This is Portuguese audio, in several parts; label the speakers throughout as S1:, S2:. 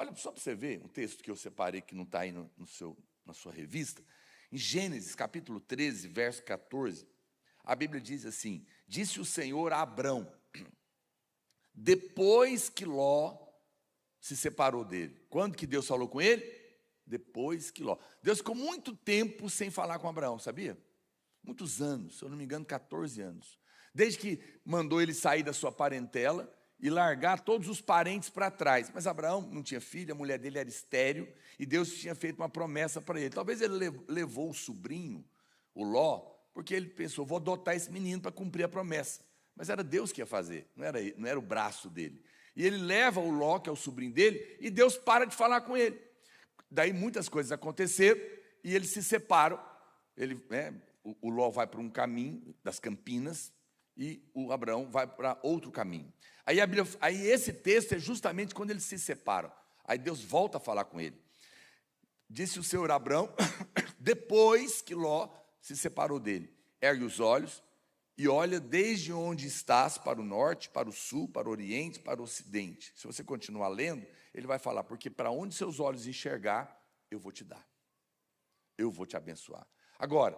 S1: olha só para você ver, um texto que eu separei que não está aí na sua revista. Em Gênesis, capítulo 13, verso 14, a Bíblia diz assim: disse o Senhor a Abrão, depois que Ló se separou dele. Quando que Deus falou com ele? Depois que Ló. Deus ficou muito tempo sem falar com Abraão, sabia? Muitos anos, se eu não me engano, 14 anos. Desde que mandou ele sair da sua parentela e largar todos os parentes para trás. Mas Abraão não tinha filho, a mulher dele era estéril, e Deus tinha feito uma promessa para ele. Talvez ele levou o sobrinho, o Ló, porque ele pensou, vou adotar esse menino para cumprir a promessa. Mas era Deus que ia fazer, não era o braço dele. E ele leva o Ló, que é o sobrinho dele, e Deus para de falar com ele. Daí muitas coisas aconteceram, e eles se separam. O Ló vai para um caminho das Campinas, e o Abraão vai para outro caminho. Aí esse texto é justamente quando eles se separam. Aí Deus volta a falar com ele. Disse o Senhor a Abraão, depois que Ló se separou dele: ergue os olhos e olha desde onde estás para o norte, para o sul, para o oriente, para o ocidente. Se você continuar lendo, ele vai falar, porque para onde seus olhos enxergar, eu vou te dar. Eu vou te abençoar. Agora,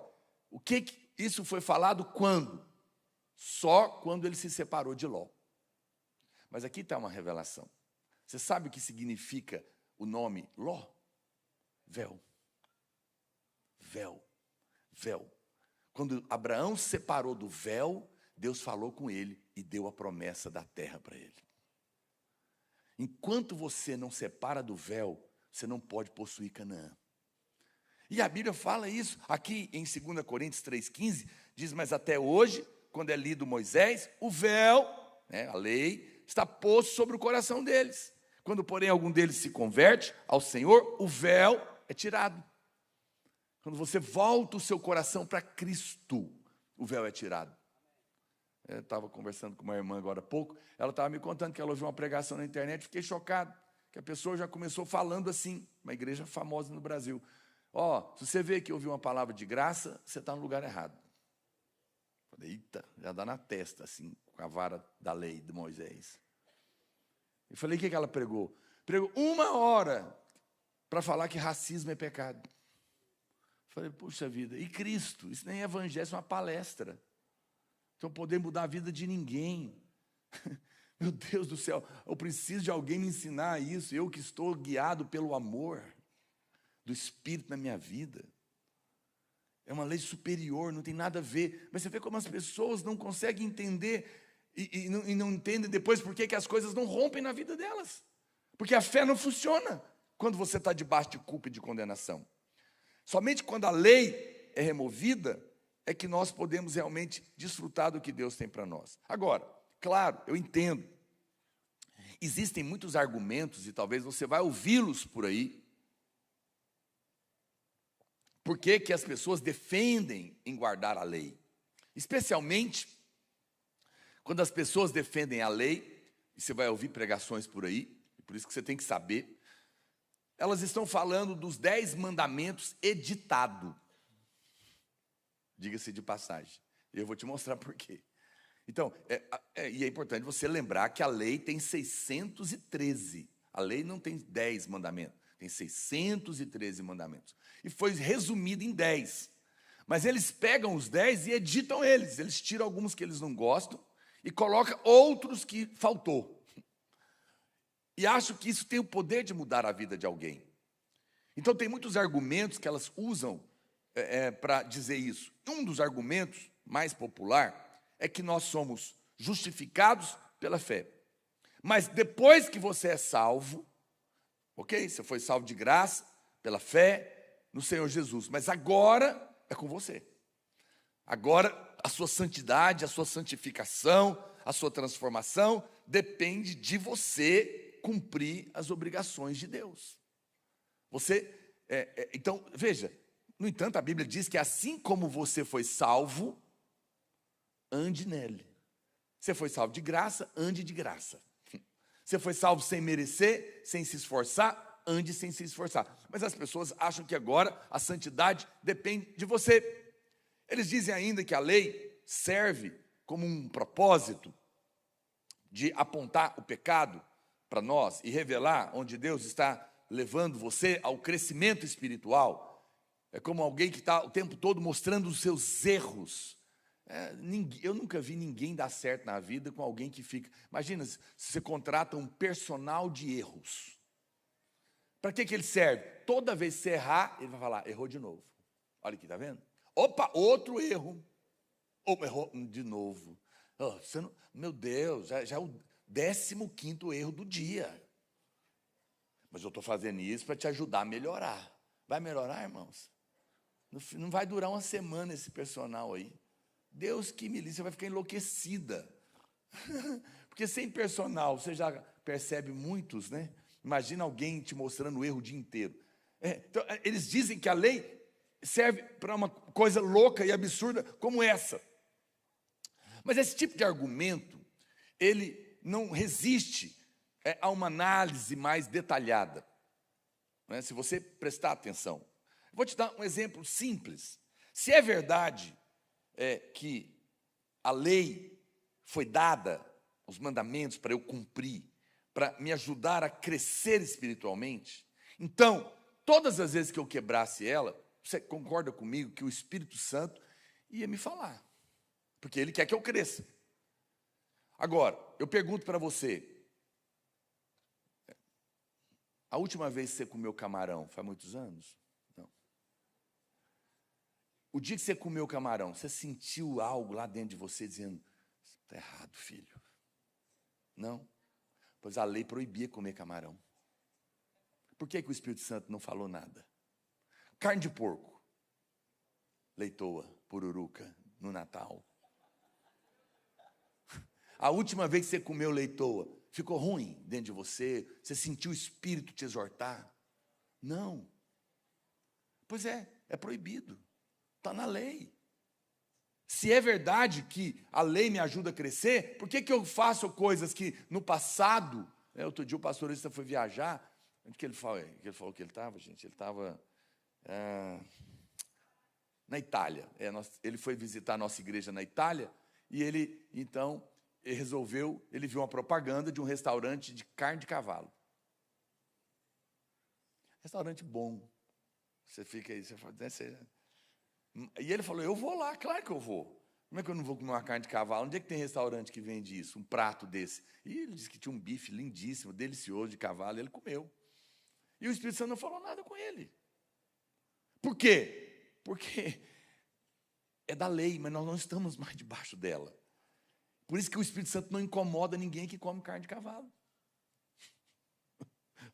S1: isso foi falado quando? Só quando ele se separou de Ló. Mas aqui está uma revelação. Você sabe o que significa o nome Ló? Véu. Véu. Véu. Quando Abraão se separou do véu, Deus falou com ele e deu a promessa da terra para ele. Enquanto você não separa do véu, você não pode possuir Canaã. E a Bíblia fala isso, aqui em 2 Coríntios 3,15, diz, mas até hoje, quando é lido Moisés, o véu, a lei, está posto sobre o coração deles. Quando, porém, algum deles se converte ao Senhor, o véu é tirado. Quando você volta o seu coração para Cristo, o véu é tirado. Eu estava conversando com uma irmã agora há pouco, ela estava me contando que ela ouviu uma pregação na internet, fiquei chocado, que a pessoa já começou falando assim, uma igreja famosa no Brasil. Se você vê que ouviu uma palavra de graça, você está no lugar errado. Falei, eita, já dá na testa, assim, com a vara da lei de Moisés. Eu falei, o que ela pregou? Pregou 1 hora para falar que racismo é pecado. Falei, puxa vida, e Cristo? Isso nem é evangelho, isso é uma palestra. Então, poder mudar a vida de ninguém. Meu Deus do céu, eu preciso de alguém me ensinar isso, eu que estou guiado pelo amor do Espírito na minha vida. É uma lei superior, não tem nada a ver. Mas você vê como as pessoas não conseguem entender e não entendem depois por que as coisas não rompem na vida delas. Porque a fé não funciona quando você está debaixo de culpa e de condenação. Somente quando a lei é removida é que nós podemos realmente desfrutar do que Deus tem para nós. Agora, claro, eu entendo. Existem muitos argumentos e talvez você vai ouvi-los por aí. Por que as pessoas defendem em guardar a lei? Especialmente quando as pessoas defendem a lei, e você vai ouvir pregações por aí, por isso que você tem que saber, elas estão falando dos 10 mandamentos editados. Diga-se de passagem. Eu vou te mostrar por quê. Então, e é importante você lembrar que a lei tem 613. A lei não tem 10 mandamentos, tem 613 mandamentos. E foi resumido em 10. Mas eles pegam os 10 e editam eles. Eles tiram alguns que eles não gostam e colocam outros que faltou. E acho que isso tem o poder de mudar a vida de alguém. Então, tem muitos argumentos que elas usam para dizer isso. Um dos argumentos mais popular é que nós somos justificados pela fé. Mas depois que você é salvo, ok? Você foi salvo de graça, pela fé no Senhor Jesus. Mas agora é com você. Agora a sua santidade, a sua santificação, a sua transformação depende de você cumprir as obrigações de Deus. Então, veja, no entanto, a Bíblia diz que assim como você foi salvo, ande nele. Você foi salvo de graça, ande de graça. Você foi salvo sem merecer, sem se esforçar, ande sem se esforçar. Mas as pessoas acham que agora a santidade depende de você. Eles dizem ainda que a lei serve como um propósito de apontar o pecado para nós e revelar onde Deus está levando você ao crescimento espiritual. É como alguém que está o tempo todo mostrando os seus erros. Eu nunca vi ninguém dar certo na vida com alguém que fica... Imagina, se você contrata um personal de erros. Para que ele serve? Toda vez que você errar, ele vai falar, errou de novo. Olha aqui, está vendo? Opa, outro erro. Opa, errou de novo. Oh, meu Deus, já é o 15º erro do dia. Mas eu estou fazendo isso para te ajudar a melhorar. Vai melhorar, irmãos? Não vai durar uma semana esse personal aí. Deus que me livre, você vai ficar enlouquecida. Porque sem personal, você já percebe muitos, né? Imagina alguém te mostrando o erro o dia inteiro. Então, eles dizem que a lei serve para uma coisa louca e absurda como essa. Mas esse tipo de argumento, ele não resiste a uma análise mais detalhada, né? Se você prestar atenção. Vou te dar um exemplo simples. Se é verdade que a lei foi dada, os mandamentos, para eu cumprir, para me ajudar a crescer espiritualmente, então, todas as vezes que eu quebrasse ela, você concorda comigo que o Espírito Santo ia me falar, porque ele quer que eu cresça. Agora, eu pergunto para você, a última vez que você comeu camarão, faz muitos anos? Não. O dia que você comeu camarão, você sentiu algo lá dentro de você dizendo, está errado, filho? Não? Pois a lei proibia comer camarão. Por que o Espírito Santo não falou nada? Carne de porco, leitoa, pururuca, no Natal. A última vez que você comeu leitoa, ficou ruim dentro de você? Você sentiu o Espírito te exortar? Não. Pois é proibido. Está na lei. Se é verdade que a lei me ajuda a crescer, por que eu faço coisas que no passado... Outro dia o pastorista foi viajar. Onde que ele falou que ele estava, gente? Ele estava na Itália. Ele foi visitar a nossa igreja na Itália e ele, então... ele viu uma propaganda de um restaurante de carne de cavalo. Restaurante bom. Você fica aí, você fala, E ele falou, eu vou lá, claro que eu vou. Como é que eu não vou comer uma carne de cavalo? Onde é que tem restaurante que vende isso? Um prato desse. E ele disse que tinha um bife lindíssimo, delicioso de cavalo, e ele comeu. E o Espírito Santo não falou nada com ele. Por quê? Porque é da lei, mas nós não estamos mais debaixo dela. Por isso que o Espírito Santo não incomoda ninguém que come carne de cavalo.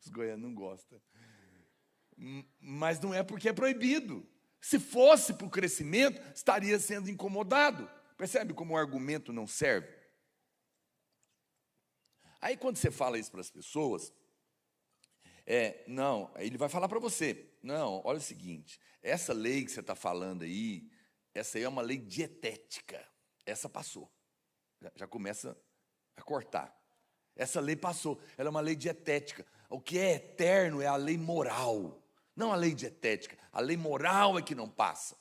S1: Os goianos não gostam. Mas não é porque é proibido. Se fosse para o crescimento, estaria sendo incomodado. Percebe como o argumento não serve? Aí quando você fala isso para as pessoas, não, aí ele vai falar para você, não, olha o seguinte, essa lei que você está falando aí, essa aí é uma lei dietética, essa passou. Já começa a cortar. Essa lei passou, ela é uma lei dietética. O que é eterno é a lei moral, não a lei dietética. A lei moral é que não passa.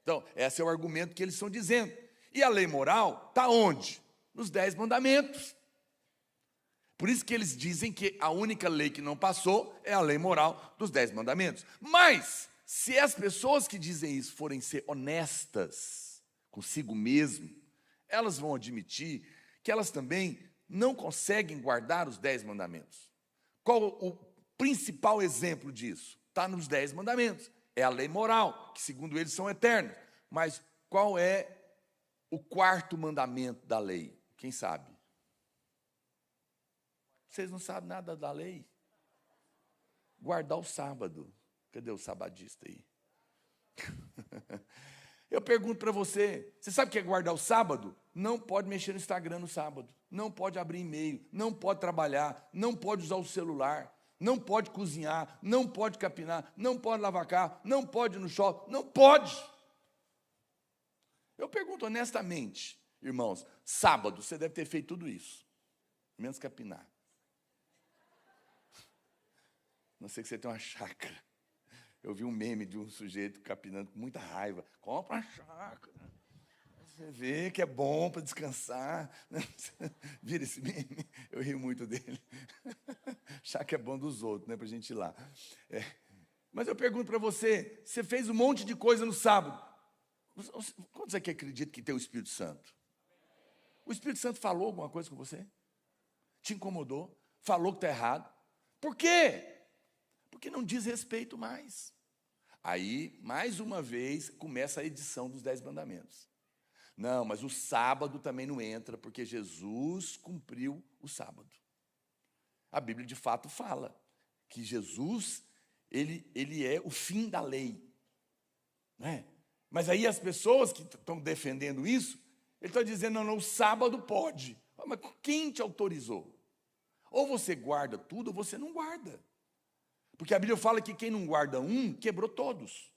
S1: Então, esse é o argumento que eles estão dizendo. E a lei moral está onde? Nos 10 mandamentos. Por isso que eles dizem que a única lei que não passou é a lei moral dos 10 mandamentos. Mas, se as pessoas que dizem isso forem ser honestas consigo mesmo, elas vão admitir que elas também não conseguem guardar os 10 mandamentos. Qual o principal exemplo disso? Está nos 10 mandamentos. É a lei moral, que segundo eles são eternos. Mas qual é o 4º mandamento da lei? Quem sabe? Vocês não sabem nada da lei? Guardar o sábado. Cadê o sabadista aí? Eu pergunto para você, você sabe o que é guardar o sábado? Não pode mexer no Instagram no sábado, não pode abrir e-mail, não pode trabalhar, não pode usar o celular, não pode cozinhar, não pode capinar, não pode lavar carro, não pode ir no shopping, não pode. Eu pergunto honestamente, irmãos, sábado você deve ter feito tudo isso, menos capinar. Não sei que você tem uma chácara. Eu vi um meme de um sujeito capinando com muita raiva. Compra uma chácara. Você vê que é bom para descansar. Vira esse meme, eu rio muito dele. Achar que é bom dos outros, né, para a gente ir lá. Mas eu pergunto para você, você fez um monte de coisa no sábado. Quantos aqui acreditam que tem o Espírito Santo? O Espírito Santo falou alguma coisa com você? Te incomodou? Falou que está errado? Por quê? Porque não diz respeito mais. Aí, mais uma vez, começa a edição dos 10 mandamentos. Não, mas o sábado também não entra, porque Jesus cumpriu o sábado. A Bíblia, de fato, fala que Jesus, ele é o fim da lei. Não é? Mas aí as pessoas que estão defendendo isso, ele está dizendo, não, o sábado pode. Mas quem te autorizou? Ou você guarda tudo, ou você não guarda. Porque a Bíblia fala que quem não guarda um, quebrou todos.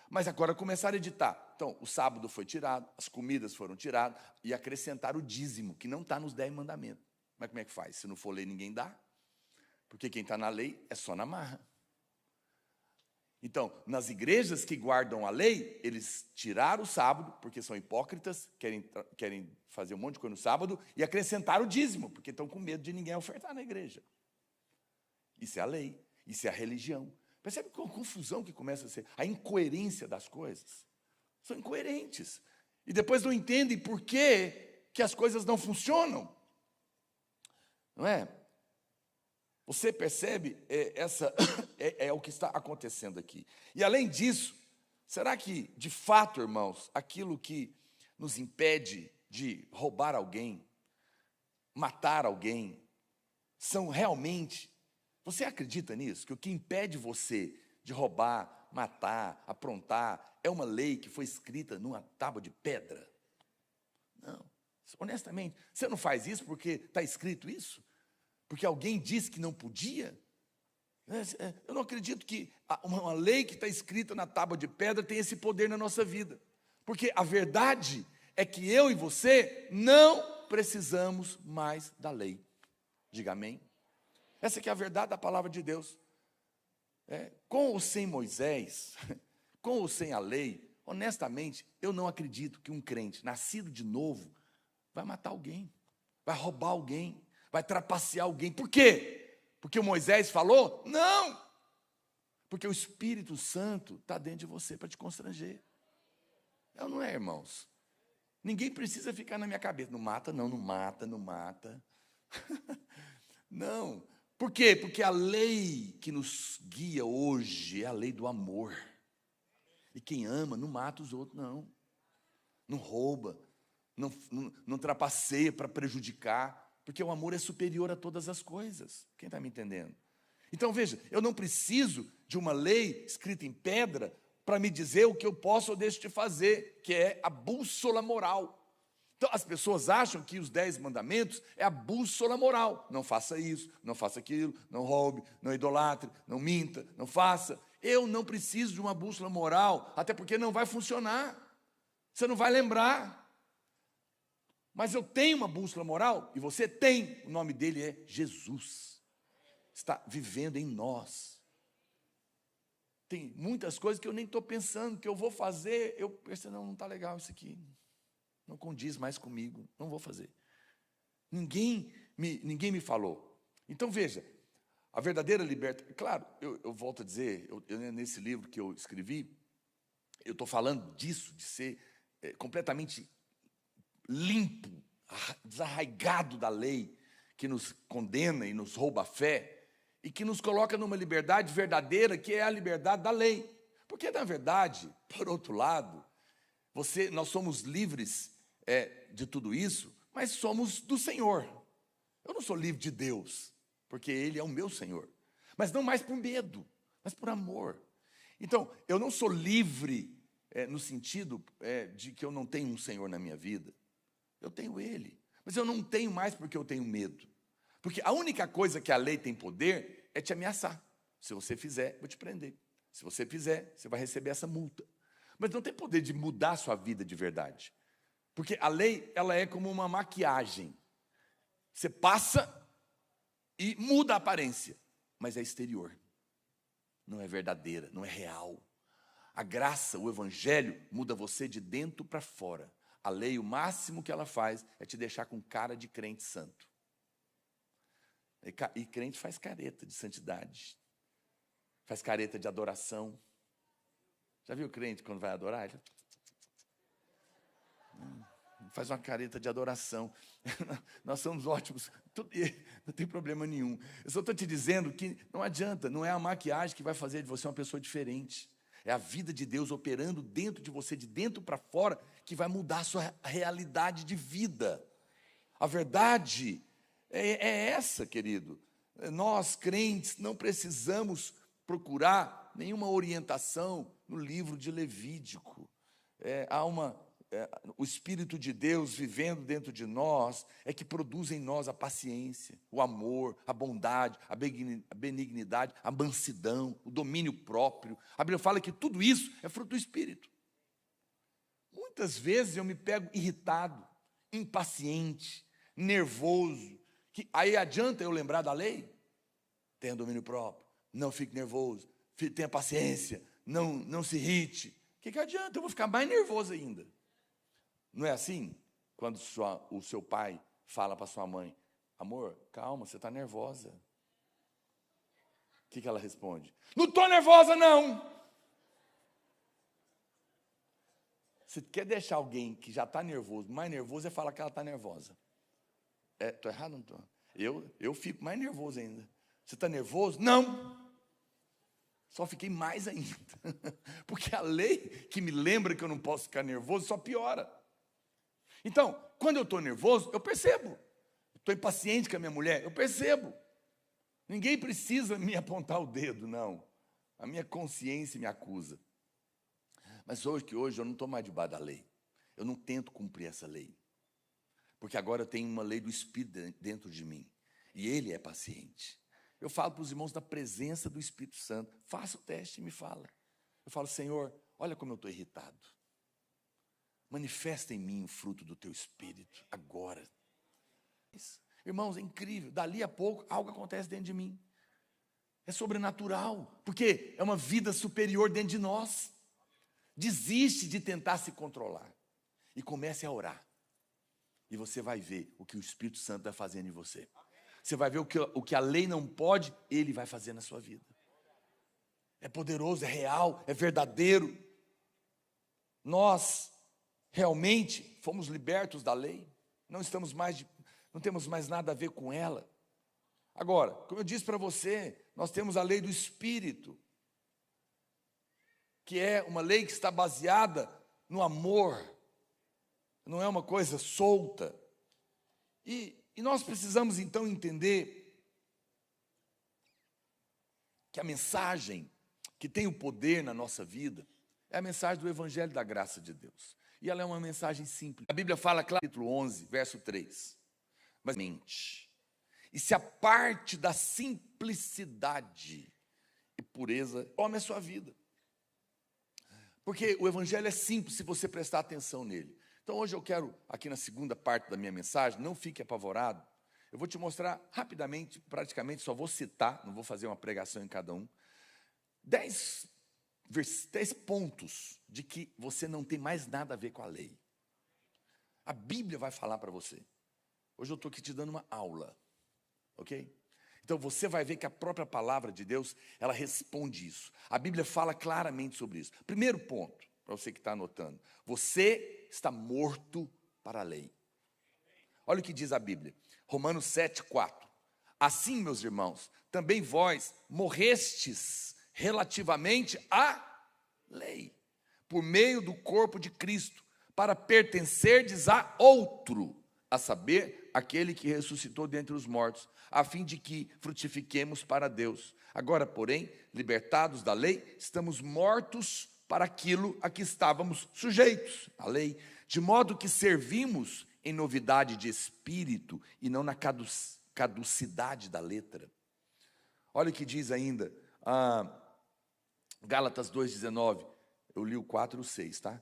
S1: Mas agora começaram a editar. Então, o sábado foi tirado, as comidas foram tiradas, e acrescentaram o dízimo, que não está nos 10 mandamentos. Mas como é que faz? Se não for lei, ninguém dá. Porque quem está na lei é só na marra. Então, nas igrejas que guardam a lei, eles tiraram o sábado, porque são hipócritas, querem fazer um monte de coisa no sábado, e acrescentaram o dízimo, porque estão com medo de ninguém ofertar na igreja. Isso é a lei, isso é a religião. Percebe qual confusão que começa a ser? A incoerência das coisas. São incoerentes. E depois não entendem por que as coisas não funcionam. Não é? Você percebe é o que está acontecendo aqui. E além disso, será que, de fato, irmãos, aquilo que nos impede de roubar alguém, matar alguém, são realmente... Você acredita nisso? Que o que impede você de roubar, matar, aprontar, é uma lei que foi escrita numa tábua de pedra? Não. Honestamente, você não faz isso porque está escrito isso? Porque alguém disse que não podia? Eu não acredito que uma lei que está escrita na tábua de pedra tem esse poder na nossa vida. Porque a verdade é que eu e você não precisamos mais da lei. Diga amém. Essa que é a verdade da palavra de Deus. Com ou sem Moisés, com ou sem a lei, honestamente, eu não acredito que um crente nascido de novo vai matar alguém, vai roubar alguém, vai trapacear alguém. Por quê? Porque o Moisés falou? Não! Porque o Espírito Santo está dentro de você para te constranger. Não é, irmãos? Ninguém precisa ficar na minha cabeça. Não mata, não, não mata, não mata. Não. Por quê? Porque a lei que nos guia hoje é a lei do amor. E quem ama não mata os outros, não. Não rouba, não trapaceia para prejudicar. Porque o amor é superior a todas as coisas. Quem está me entendendo? Então, veja, eu não preciso de uma lei escrita em pedra para me dizer o que eu posso ou deixo de fazer, que é a bússola moral. Então, as pessoas acham que os 10 mandamentos é a bússola moral. Não faça isso, não faça aquilo, não roube, não idolatre, não minta, não faça. Eu não preciso de uma bússola moral, até porque não vai funcionar. Você não vai lembrar. Mas eu tenho uma bússola moral, e você tem, o nome dele é Jesus. Está vivendo em nós. Tem muitas coisas que eu nem estou pensando, que eu vou fazer, eu penso, não está legal isso aqui. Não condiz mais comigo, não vou fazer. Ninguém me falou. Então veja, a verdadeira libertação... Claro, eu volto a dizer, nesse livro que eu escrevi, eu estou falando disso, de ser completamente limpo, desarraigado da lei, que nos condena e nos rouba a fé, e que nos coloca numa liberdade verdadeira, que é a liberdade da lei. Porque, na verdade, por outro lado, nós somos livres de tudo isso, mas somos do Senhor. Eu não sou livre de Deus, porque Ele é o meu Senhor. Mas não mais por medo, mas por amor. Então, eu não sou livre no sentido de que eu não tenho um Senhor na minha vida. Eu tenho Ele, mas eu não tenho mais porque eu tenho medo. Porque a única coisa que a lei tem poder é te ameaçar. Se você fizer, vou te prender. Se você fizer, você vai receber essa multa. Mas não tem poder de mudar a sua vida de verdade. Porque a lei, ela é como uma maquiagem. Você passa e muda a aparência, mas é exterior. Não é verdadeira, não é real. A graça, o evangelho, muda você de dentro para fora. A lei, o máximo que ela faz é te deixar com cara de crente santo. E crente faz careta de santidade. Faz careta de adoração. Já viu o crente quando vai adorar? Ele faz uma careta de adoração. Nós somos ótimos, não tem problema nenhum. Eu só estou te dizendo que não adianta, não é a maquiagem que vai fazer de você uma pessoa diferente. É a vida de Deus operando dentro de você, de dentro para fora, que vai mudar a sua realidade de vida. A verdade é essa, querido. Nós, crentes, não precisamos procurar nenhuma orientação no livro de Levítico. O Espírito de Deus vivendo dentro de nós é que produz em nós a paciência, o amor, a bondade, a benignidade, a mansidão, o domínio próprio. A Bíblia fala que tudo isso é fruto do Espírito. Muitas vezes eu me pego irritado, impaciente, nervoso. Aí adianta eu lembrar da lei? Tenha domínio próprio, não fique nervoso, tenha paciência, não se irrite. O que adianta? Eu vou ficar mais nervoso ainda. Não é assim? Quando o seu pai fala para sua mãe, amor, calma, você está nervosa. O que ela responde? Não estou nervosa, não. Você quer deixar alguém que já está nervoso, mais nervoso, é falar que ela está nervosa. Estou errado ou não estou? Eu fico mais nervoso ainda. Você está nervoso? Não. Só fiquei mais ainda. Porque a lei que me lembra que eu não posso ficar nervoso só piora. Então, quando eu estou nervoso, eu percebo. Estou impaciente com a minha mulher, eu percebo. Ninguém precisa me apontar o dedo, não. A minha consciência me acusa. Mas hoje eu não estou mais debaixo da lei. Eu não tento cumprir essa lei. Porque agora eu tenho uma lei do Espírito dentro de mim. E Ele é paciente. Eu falo para os irmãos da presença do Espírito Santo. Faça o teste e me fala. Eu falo, Senhor, olha como eu estou irritado. Manifesta em mim o fruto do teu Espírito, agora. Irmãos, é incrível. Dali a pouco, algo acontece dentro de mim. É sobrenatural, porque é uma vida superior dentro de nós. Desiste de tentar se controlar e comece a orar. E você vai ver o que o Espírito Santo vai fazendo em você. Você vai ver o que a lei não pode, Ele vai fazer na sua vida. É poderoso, é real, é verdadeiro. Nós realmente fomos libertos da lei. Não temos mais nada a ver com ela. Agora, como eu disse para você, nós temos a lei do Espírito, que é uma lei que está baseada no amor. Não é uma coisa solta. E nós precisamos então entender que a mensagem que tem o poder na nossa vida é a mensagem do Evangelho da graça de Deus. E ela é uma mensagem simples. A Bíblia fala, capítulo 11, verso 3. Mas mente. E se a parte da simplicidade e pureza tome a sua vida. Porque o Evangelho é simples se você prestar atenção nele. Então hoje eu quero, aqui na segunda parte da minha mensagem, não fique apavorado. Eu vou te mostrar rapidamente, praticamente só vou citar, não vou fazer uma pregação em cada um, 10 pontos de que você não tem mais nada a ver com a lei. A Bíblia vai falar para você. Hoje eu estou aqui te dando uma aula, ok? Então você vai ver que a própria palavra de Deus, ela responde isso. A Bíblia fala claramente sobre isso. Primeiro ponto, para você que está anotando. Você está morto para a lei. Olha o que diz a Bíblia. Romanos 7:4. Assim, meus irmãos, também vós morrestes relativamente à lei, por meio do corpo de Cristo, para pertencerdes a outro, a saber, aquele que ressuscitou dentre os mortos, a fim de que frutifiquemos para Deus. Agora, porém, libertados da lei, estamos mortos para aquilo a que estávamos sujeitos, a lei, de modo que servimos em novidade de espírito e não na caducidade da letra. Olha o que diz ainda, Gálatas 2,19, eu li o 4 e o 6, tá?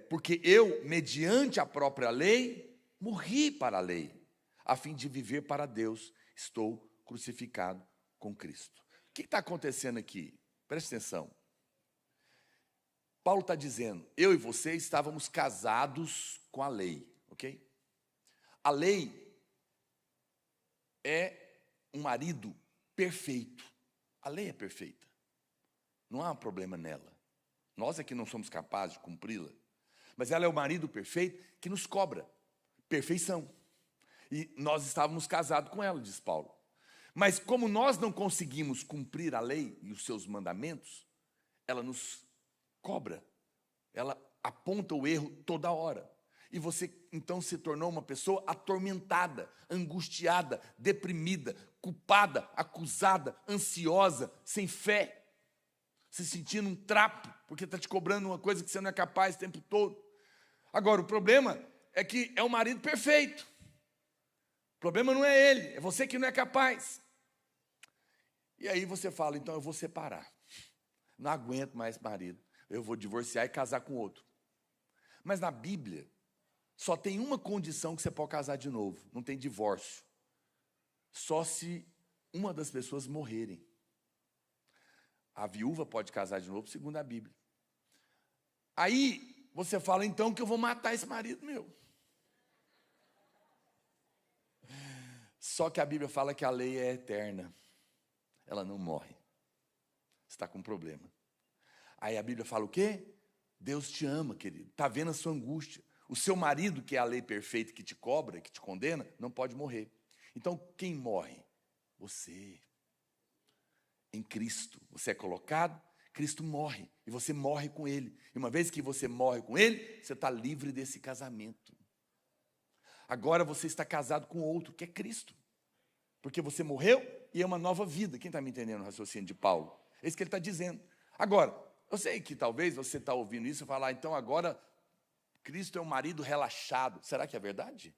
S1: Porque eu, mediante a própria lei, morri para a lei, a fim de viver para Deus, estou crucificado com Cristo. O que está acontecendo aqui? Preste atenção. Paulo está dizendo, eu e você estávamos casados com a lei, ok? A lei é um marido perfeito. A lei é perfeita. Não há problema nela. Nós é que não somos capazes de cumpri-la. Mas ela é o marido perfeito que nos cobra perfeição. E nós estávamos casados com ela, diz Paulo. Mas como nós não conseguimos cumprir a lei e os seus mandamentos, ela nos cobra. Ela aponta o erro toda hora. E você, então, se tornou uma pessoa atormentada, angustiada, deprimida, culpada, acusada, ansiosa, sem fé, se sentindo um trapo, porque está te cobrando uma coisa que você não é capaz o tempo todo. Agora, o problema é que é o marido perfeito. O problema não é ele, é você que não é capaz. E aí você fala, então eu vou separar. Não aguento mais marido. Eu vou divorciar e casar com outro. Mas na Bíblia, só tem uma condição que você pode casar de novo. Não tem divórcio. Só se uma das pessoas morrerem. A viúva pode casar de novo, segundo a Bíblia. Aí você fala, então, que eu vou matar esse marido meu. Só que a Bíblia fala que a lei é eterna. Ela não morre. Você está com um problema. Aí a Bíblia fala o quê? Deus te ama, querido. Está vendo a sua angústia. O seu marido, que é a lei perfeita que te cobra, que te condena, não pode morrer. Então, quem morre? Você. Em Cristo. Você é colocado, Cristo morre. E você morre com Ele. E uma vez que você morre com Ele, você está livre desse casamento. Agora você está casado com outro, que é Cristo. Porque você morreu e é uma nova vida. Quem está me entendendo o raciocínio de Paulo? É isso que ele está dizendo. Agora, eu sei que talvez você está ouvindo isso e falar, então agora Cristo é um marido relaxado. Será que é verdade?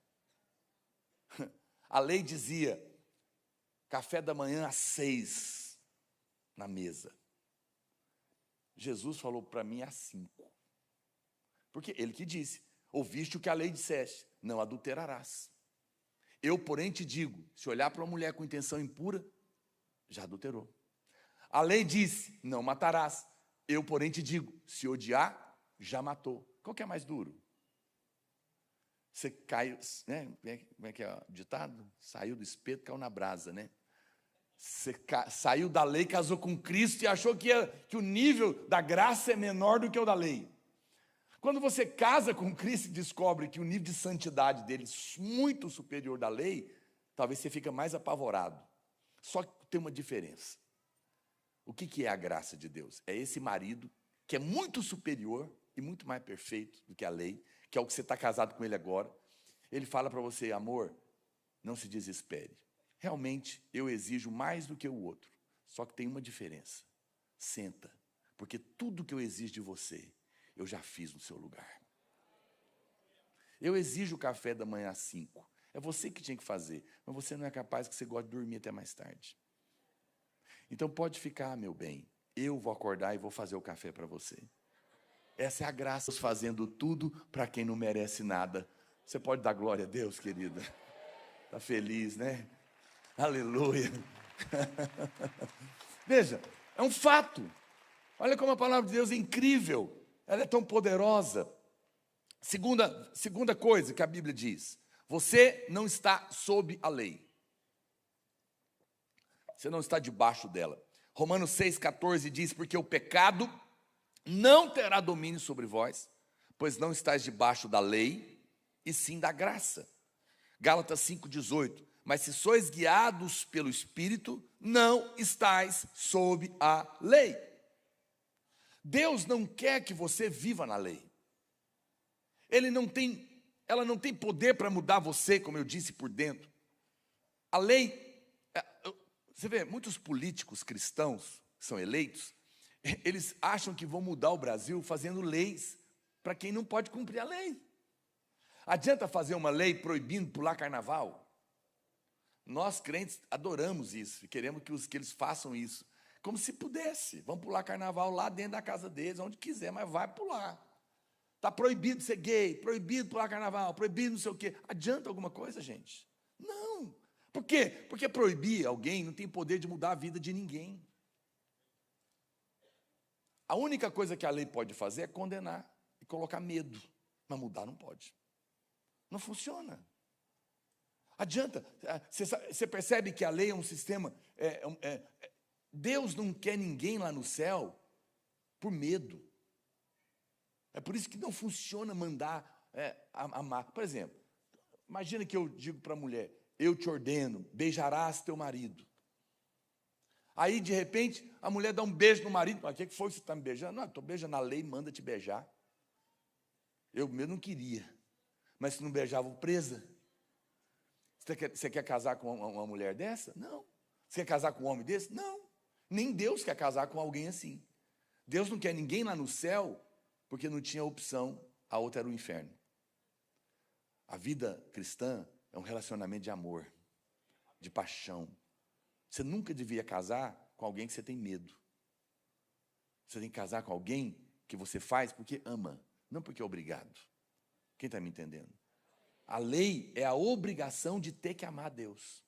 S1: A lei dizia, café da manhã às 6 na mesa. Jesus falou para mim às 5. Porque ele que disse, ouviste o que a lei disseste, não adulterarás. Eu, porém, te digo, se olhar para uma mulher com intenção impura, já adulterou. A lei disse, não matarás. Eu, porém, te digo, se odiar, já matou. Qual que é mais duro? Você caiu, né? Como é que é o ditado? Saiu do espeto, caiu na brasa, né? Você saiu da lei, casou com Cristo e achou que o nível da graça é menor do que o da lei. Quando você casa com Cristo e descobre que o nível de santidade dele é muito superior da lei, talvez você fique mais apavorado. Só que tem uma diferença. O que é a graça de Deus? É esse marido que é muito superior e muito mais perfeito do que a lei, que é o que você está casado com ele agora. Ele fala para você, amor, não se desespere. Realmente, eu exijo mais do que o outro. Só que tem uma diferença. Senta, porque tudo que eu exijo de você, eu já fiz no seu lugar. Eu exijo o café da manhã às 5. É você que tinha que fazer, mas você não é capaz, que você gosta de dormir até mais tarde. Então pode ficar, meu bem. Eu vou acordar e vou fazer o café para você. Essa é a graça, fazendo tudo para quem não merece nada. Você pode dar glória a Deus, querida? Está feliz, né? Aleluia. Veja, é um fato. Olha como a palavra de Deus é incrível. Ela é tão poderosa. Segunda coisa que a Bíblia diz. Você não está sob a lei. Você não está debaixo dela. Romanos 6,14 diz, porque o pecado não terá domínio sobre vós, pois não estáis debaixo da lei, e sim da graça. Gálatas 5,18, mas se sois guiados pelo Espírito, não estáis sob a lei. Deus não quer que você viva na lei. Ela não tem poder para mudar você, como eu disse, por dentro. A lei, você vê, muitos políticos cristãos que são eleitos, eles acham que vão mudar o Brasil fazendo leis para quem não pode cumprir a lei. Adianta fazer uma lei proibindo pular carnaval? Nós, crentes, adoramos isso e queremos que eles façam isso. Como se pudesse. Vão pular carnaval lá dentro da casa deles, onde quiser, mas vai pular. Está proibido ser gay, proibido pular carnaval, proibido não sei o quê. Adianta alguma coisa, gente? Não. Por quê? Porque proibir alguém não tem poder de mudar a vida de ninguém. A única coisa que a lei pode fazer é condenar e colocar medo, mas mudar não pode. Não funciona. Adianta. Você percebe que a lei é um sistema. Deus não quer ninguém lá no céu por medo. É por isso que não funciona mandar amar. Por exemplo, imagina que eu digo para a mulher: eu te ordeno, beijarás teu marido. Aí, de repente, a mulher dá um beijo no marido. Mas o que foi que você está me beijando? Não, estou beijando. A lei manda te beijar. Eu mesmo não queria. Mas se não beijava, presa. Você quer casar com uma mulher dessa? Não. Você quer casar com um homem desse? Não. Nem Deus quer casar com alguém assim. Deus não quer ninguém lá no céu, porque não tinha opção. A outra era o inferno. A vida cristã é um relacionamento de amor, de paixão. Você nunca devia casar com alguém que você tem medo. Você tem que casar com alguém que você faz porque ama, não porque é obrigado. Quem está me entendendo? A lei é a obrigação de ter que amar a Deus.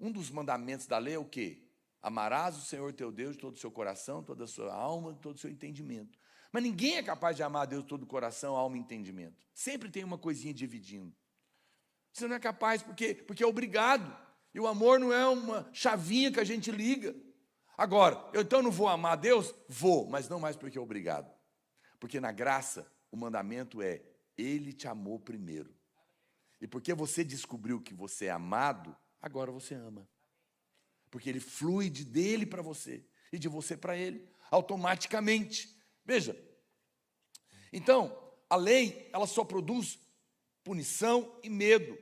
S1: Um dos mandamentos da lei é o quê? Amarás o Senhor teu Deus de todo o seu coração, toda a sua alma, todo o seu entendimento. Mas ninguém é capaz de amar a Deus de todo o coração, alma e entendimento. Sempre tem uma coisinha dividindo. Você não é capaz porque é obrigado. E o amor não é uma chavinha que a gente liga. Agora, eu então não vou amar a Deus? Vou, mas não mais porque é obrigado. Porque na graça, o mandamento é: Ele te amou primeiro. E porque você descobriu que você é amado, agora você ama. Porque Ele flui dele para você e de você para Ele, automaticamente. Veja, então, a lei, ela só produz punição e medo.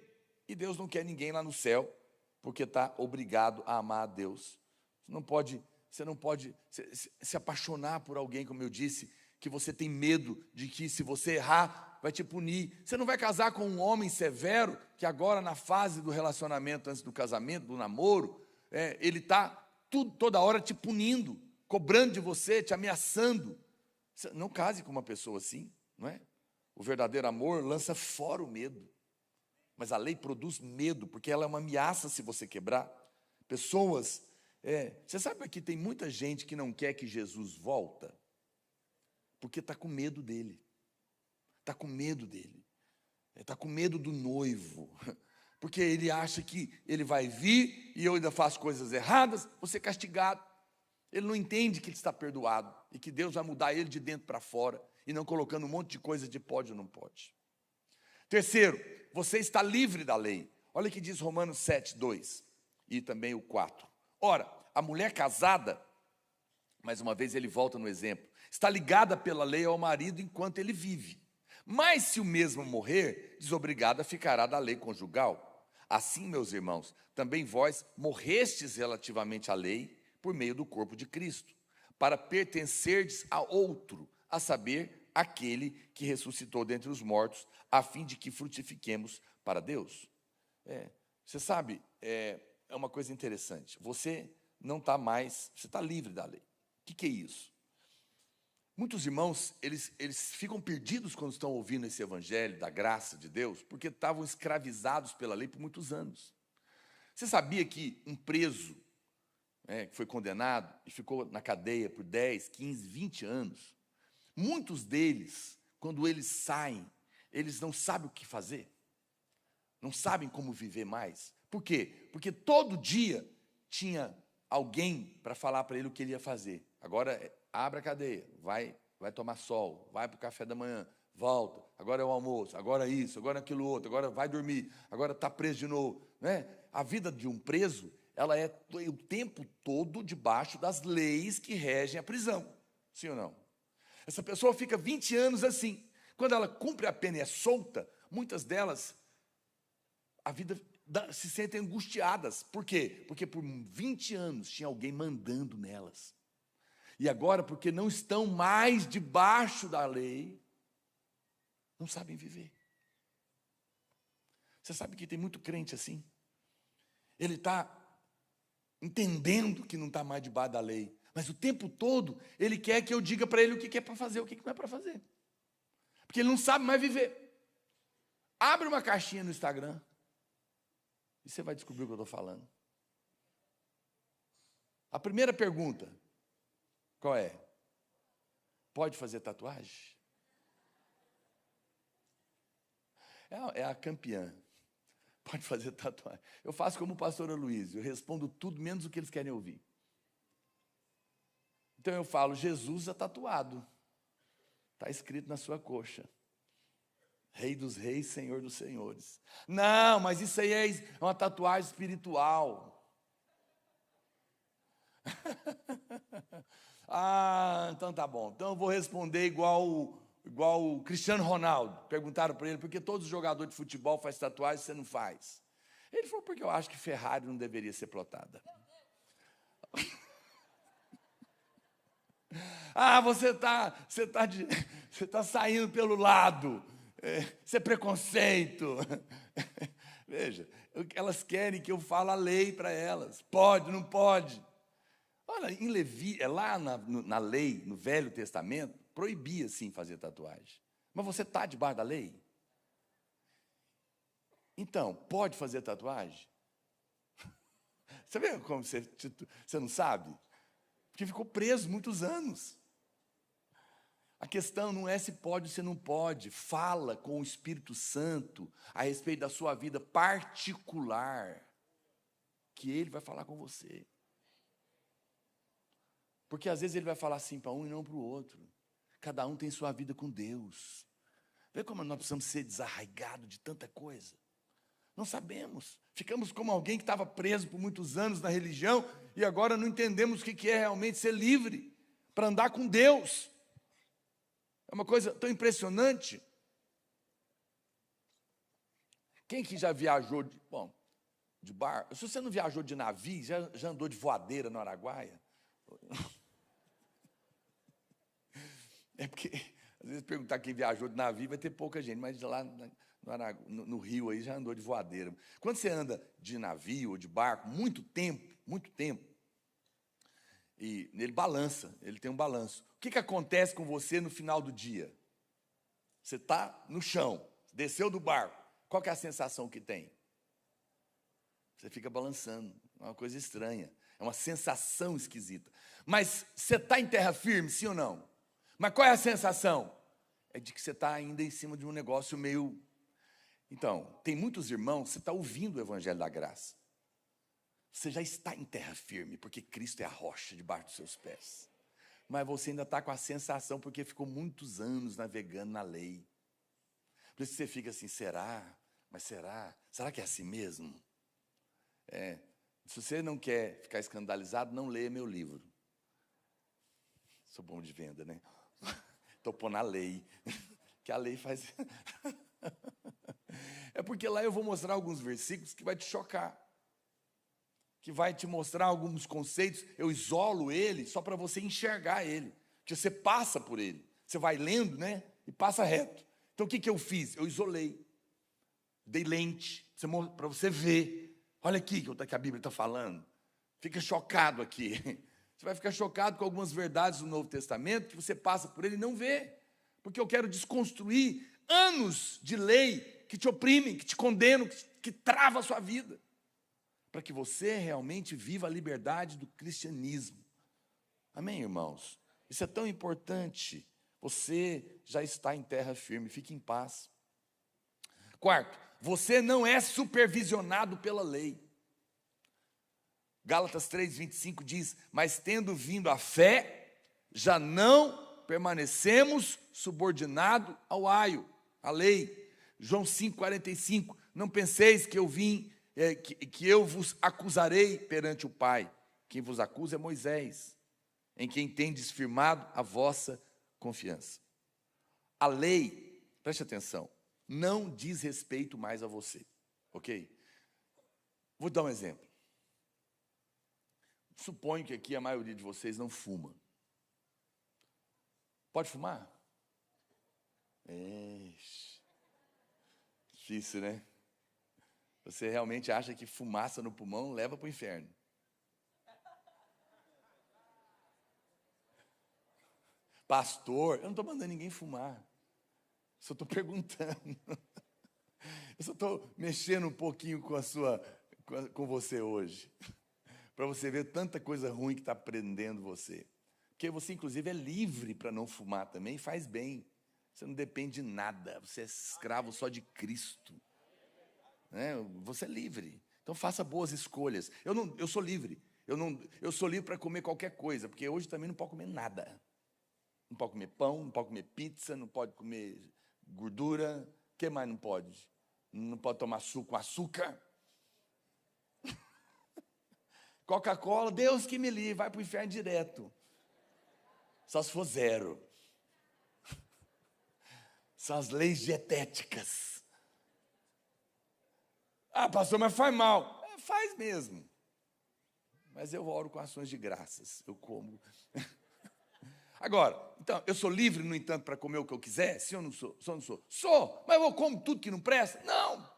S1: E Deus não quer ninguém lá no céu, porque está obrigado a amar a Deus. Você não pode se apaixonar por alguém, como eu disse, que você tem medo de que, se você errar, vai te punir. Você não vai casar com um homem severo, que agora, na fase do relacionamento, antes do casamento, do namoro, ele está toda hora te punindo, cobrando de você, te ameaçando. Você não case com uma pessoa assim, não é? O verdadeiro amor lança fora o medo. Mas a lei produz medo, porque ela é uma ameaça se você quebrar. Pessoas, você sabe que tem muita gente que não quer que Jesus volta, porque está com medo dele. Está com medo dele. Está com medo do noivo. Porque ele acha que ele vai vir e eu ainda faço coisas erradas, vou ser castigado. Ele não entende que ele está perdoado e que Deus vai mudar ele de dentro para fora e não colocando um monte de coisa de pode ou não pode. Terceiro, você está livre da lei. Olha o que diz Romanos 7:2 e também o 4. Ora, a mulher casada, mais uma vez ele volta no exemplo, está ligada pela lei ao marido enquanto ele vive. Mas se o mesmo morrer, desobrigada ficará da lei conjugal. Assim, meus irmãos, também vós morrestes relativamente à lei por meio do corpo de Cristo, para pertencerdes a outro, a saber, aquele que ressuscitou dentre os mortos, a fim de que frutifiquemos para Deus. Você sabe, é uma coisa interessante. Você não está mais, você está livre da lei. O que é isso? Muitos irmãos, eles ficam perdidos quando estão ouvindo esse evangelho da graça de Deus, porque estavam escravizados pela lei por muitos anos. Você sabia que um preso, que foi condenado e ficou na cadeia por 10, 15, 20 anos, muitos deles, quando eles saem, eles não sabem o que fazer, não sabem como viver mais. Por quê? Porque todo dia tinha alguém para falar para ele o que ele ia fazer. Agora, abre a cadeia, vai tomar sol, vai para o café da manhã, volta, agora é o almoço, agora é isso, agora é aquilo outro, agora vai dormir, agora está preso de novo. A vida de um preso, ela é o tempo todo debaixo das leis que regem a prisão. Sim ou não? Essa pessoa fica 20 anos assim. Quando ela cumpre a pena e é solta, muitas delas, a vida se sentem angustiadas. Por quê? Porque por 20 anos tinha alguém mandando nelas. E agora, porque não estão mais debaixo da lei, não sabem viver. Você sabe que tem muito crente assim? Ele está entendendo que não está mais debaixo da lei, mas o tempo todo ele quer que eu diga para ele o que é para fazer, o que não é para fazer. Porque ele não sabe mais viver. Abre uma caixinha no Instagram e você vai descobrir o que eu estou falando. A primeira pergunta, qual é? pode fazer tatuagem? É a campeã. Pode fazer tatuagem. Eu faço como o pastor Aloysio, eu respondo tudo menos o que eles querem ouvir. Então eu falo, Jesus é tatuado. Está escrito na sua coxa. Rei dos reis, Senhor dos senhores. Não, mas isso aí é uma tatuagem espiritual. Ah, então tá bom. Então eu vou responder igual o Cristiano Ronaldo. Perguntaram para ele, por que todos os jogadores de futebol fazem tatuagem e você não faz? Ele falou, porque eu acho que Ferrari não deveria ser plotada. Ah, você tá saindo pelo lado. Isso é preconceito. Veja, elas querem que eu fale a lei para elas. Pode, não pode. Olha, em Levi, lá na lei, no Velho Testamento, proibia sim fazer tatuagem. Mas você está debaixo da lei? Então, pode fazer tatuagem? Você vê como você não sabe? Porque ficou preso muitos anos. A questão não é se pode ou se não pode. Fala com o Espírito Santo a respeito da sua vida particular, que ele vai falar com você. Porque às vezes ele vai falar assim para um e não para o outro. Cada um tem sua vida com Deus. Vê como nós precisamos ser desarraigados de tanta coisa. Não sabemos. Ficamos como alguém que estava preso por muitos anos na religião e agora não entendemos o que é realmente ser livre para andar com Deus. É uma coisa tão impressionante. Quem que já viajou de barco? Se você não viajou de navio, já andou de voadeira no Araguaia? É porque, às vezes, perguntar quem viajou de navio vai ter pouca gente, mas lá no Rio aí já andou de voadeira. Quando você anda de navio ou de barco, muito tempo, e ele balança, ele tem um balanço. O que acontece com você no final do dia? Você está no chão, desceu do barco. Qual que é a sensação que tem? Você fica balançando, é uma coisa estranha, é uma sensação esquisita. Mas você está em terra firme, sim ou não? Mas qual é a sensação? É de que você está ainda em cima de um negócio meio... Então, tem muitos irmãos, você está ouvindo o Evangelho da Graça. Você já está em terra firme, porque Cristo é a rocha debaixo dos seus pés. Mas você ainda está com a sensação, porque ficou muitos anos navegando na lei. Por isso você fica assim, será? Mas será? Será que é assim mesmo? Se você não quer ficar escandalizado, não leia meu livro. Sou bom de venda, né? Estou pondo a lei, que a lei faz... É porque lá eu vou mostrar alguns versículos que vai te chocar, que vai te mostrar alguns conceitos, eu isolo ele só para você enxergar ele, que você passa por ele, você vai lendo, né, e passa reto. Então o que eu fiz? Eu isolei, dei lente, para você ver, olha aqui que a Bíblia está falando, fica chocado aqui, você vai ficar chocado com algumas verdades do Novo Testamento, que você passa por ele e não vê, porque eu quero desconstruir anos de lei que te oprimem, que te condenam, que travam a sua vida, para que você realmente viva a liberdade do cristianismo. Amém, irmãos? Isso é tão importante. Você já está em terra firme, fique em paz. Quarto, você não é supervisionado pela lei. Gálatas 3:25 diz, mas tendo vindo a fé, já não permanecemos subordinados ao aio, à lei. João 5:45, não penseis que eu vim, que eu vos acusarei perante o Pai. Quem vos acusa é Moisés, em quem tendes firmado a vossa confiança. A lei, preste atenção, não diz respeito mais a você, ok? Vou dar um exemplo. Suponho que aqui a maioria de vocês não fuma. Pode fumar? Difícil, né? Você realmente acha que fumaça no pulmão leva para o inferno. Pastor, eu não estou mandando ninguém fumar. Só estou perguntando. Eu só estou mexendo um pouquinho com você hoje. Para você ver tanta coisa ruim que está prendendo você. Porque você, inclusive, é livre para não fumar também e faz bem. Você não depende de nada, você é escravo só de Cristo. Né? Você é livre. Então faça boas escolhas. Eu sou livre. Eu sou livre para comer qualquer coisa, porque hoje também não pode comer nada. Não pode comer pão, não pode comer pizza, não pode comer gordura. O que mais não pode? Não pode tomar suco com açúcar. Coca-Cola, Deus que me livre, vai para o inferno direto. Só se for zero. São as leis dietéticas. Ah, pastor, mas faz mal. Faz mesmo. Mas eu oro com ações de graças. Eu como. Agora, então, eu sou livre, no entanto, para comer o que eu quiser? Sim ou não sou? Sou ou não sou? Sou, mas eu como tudo que não presta? Não.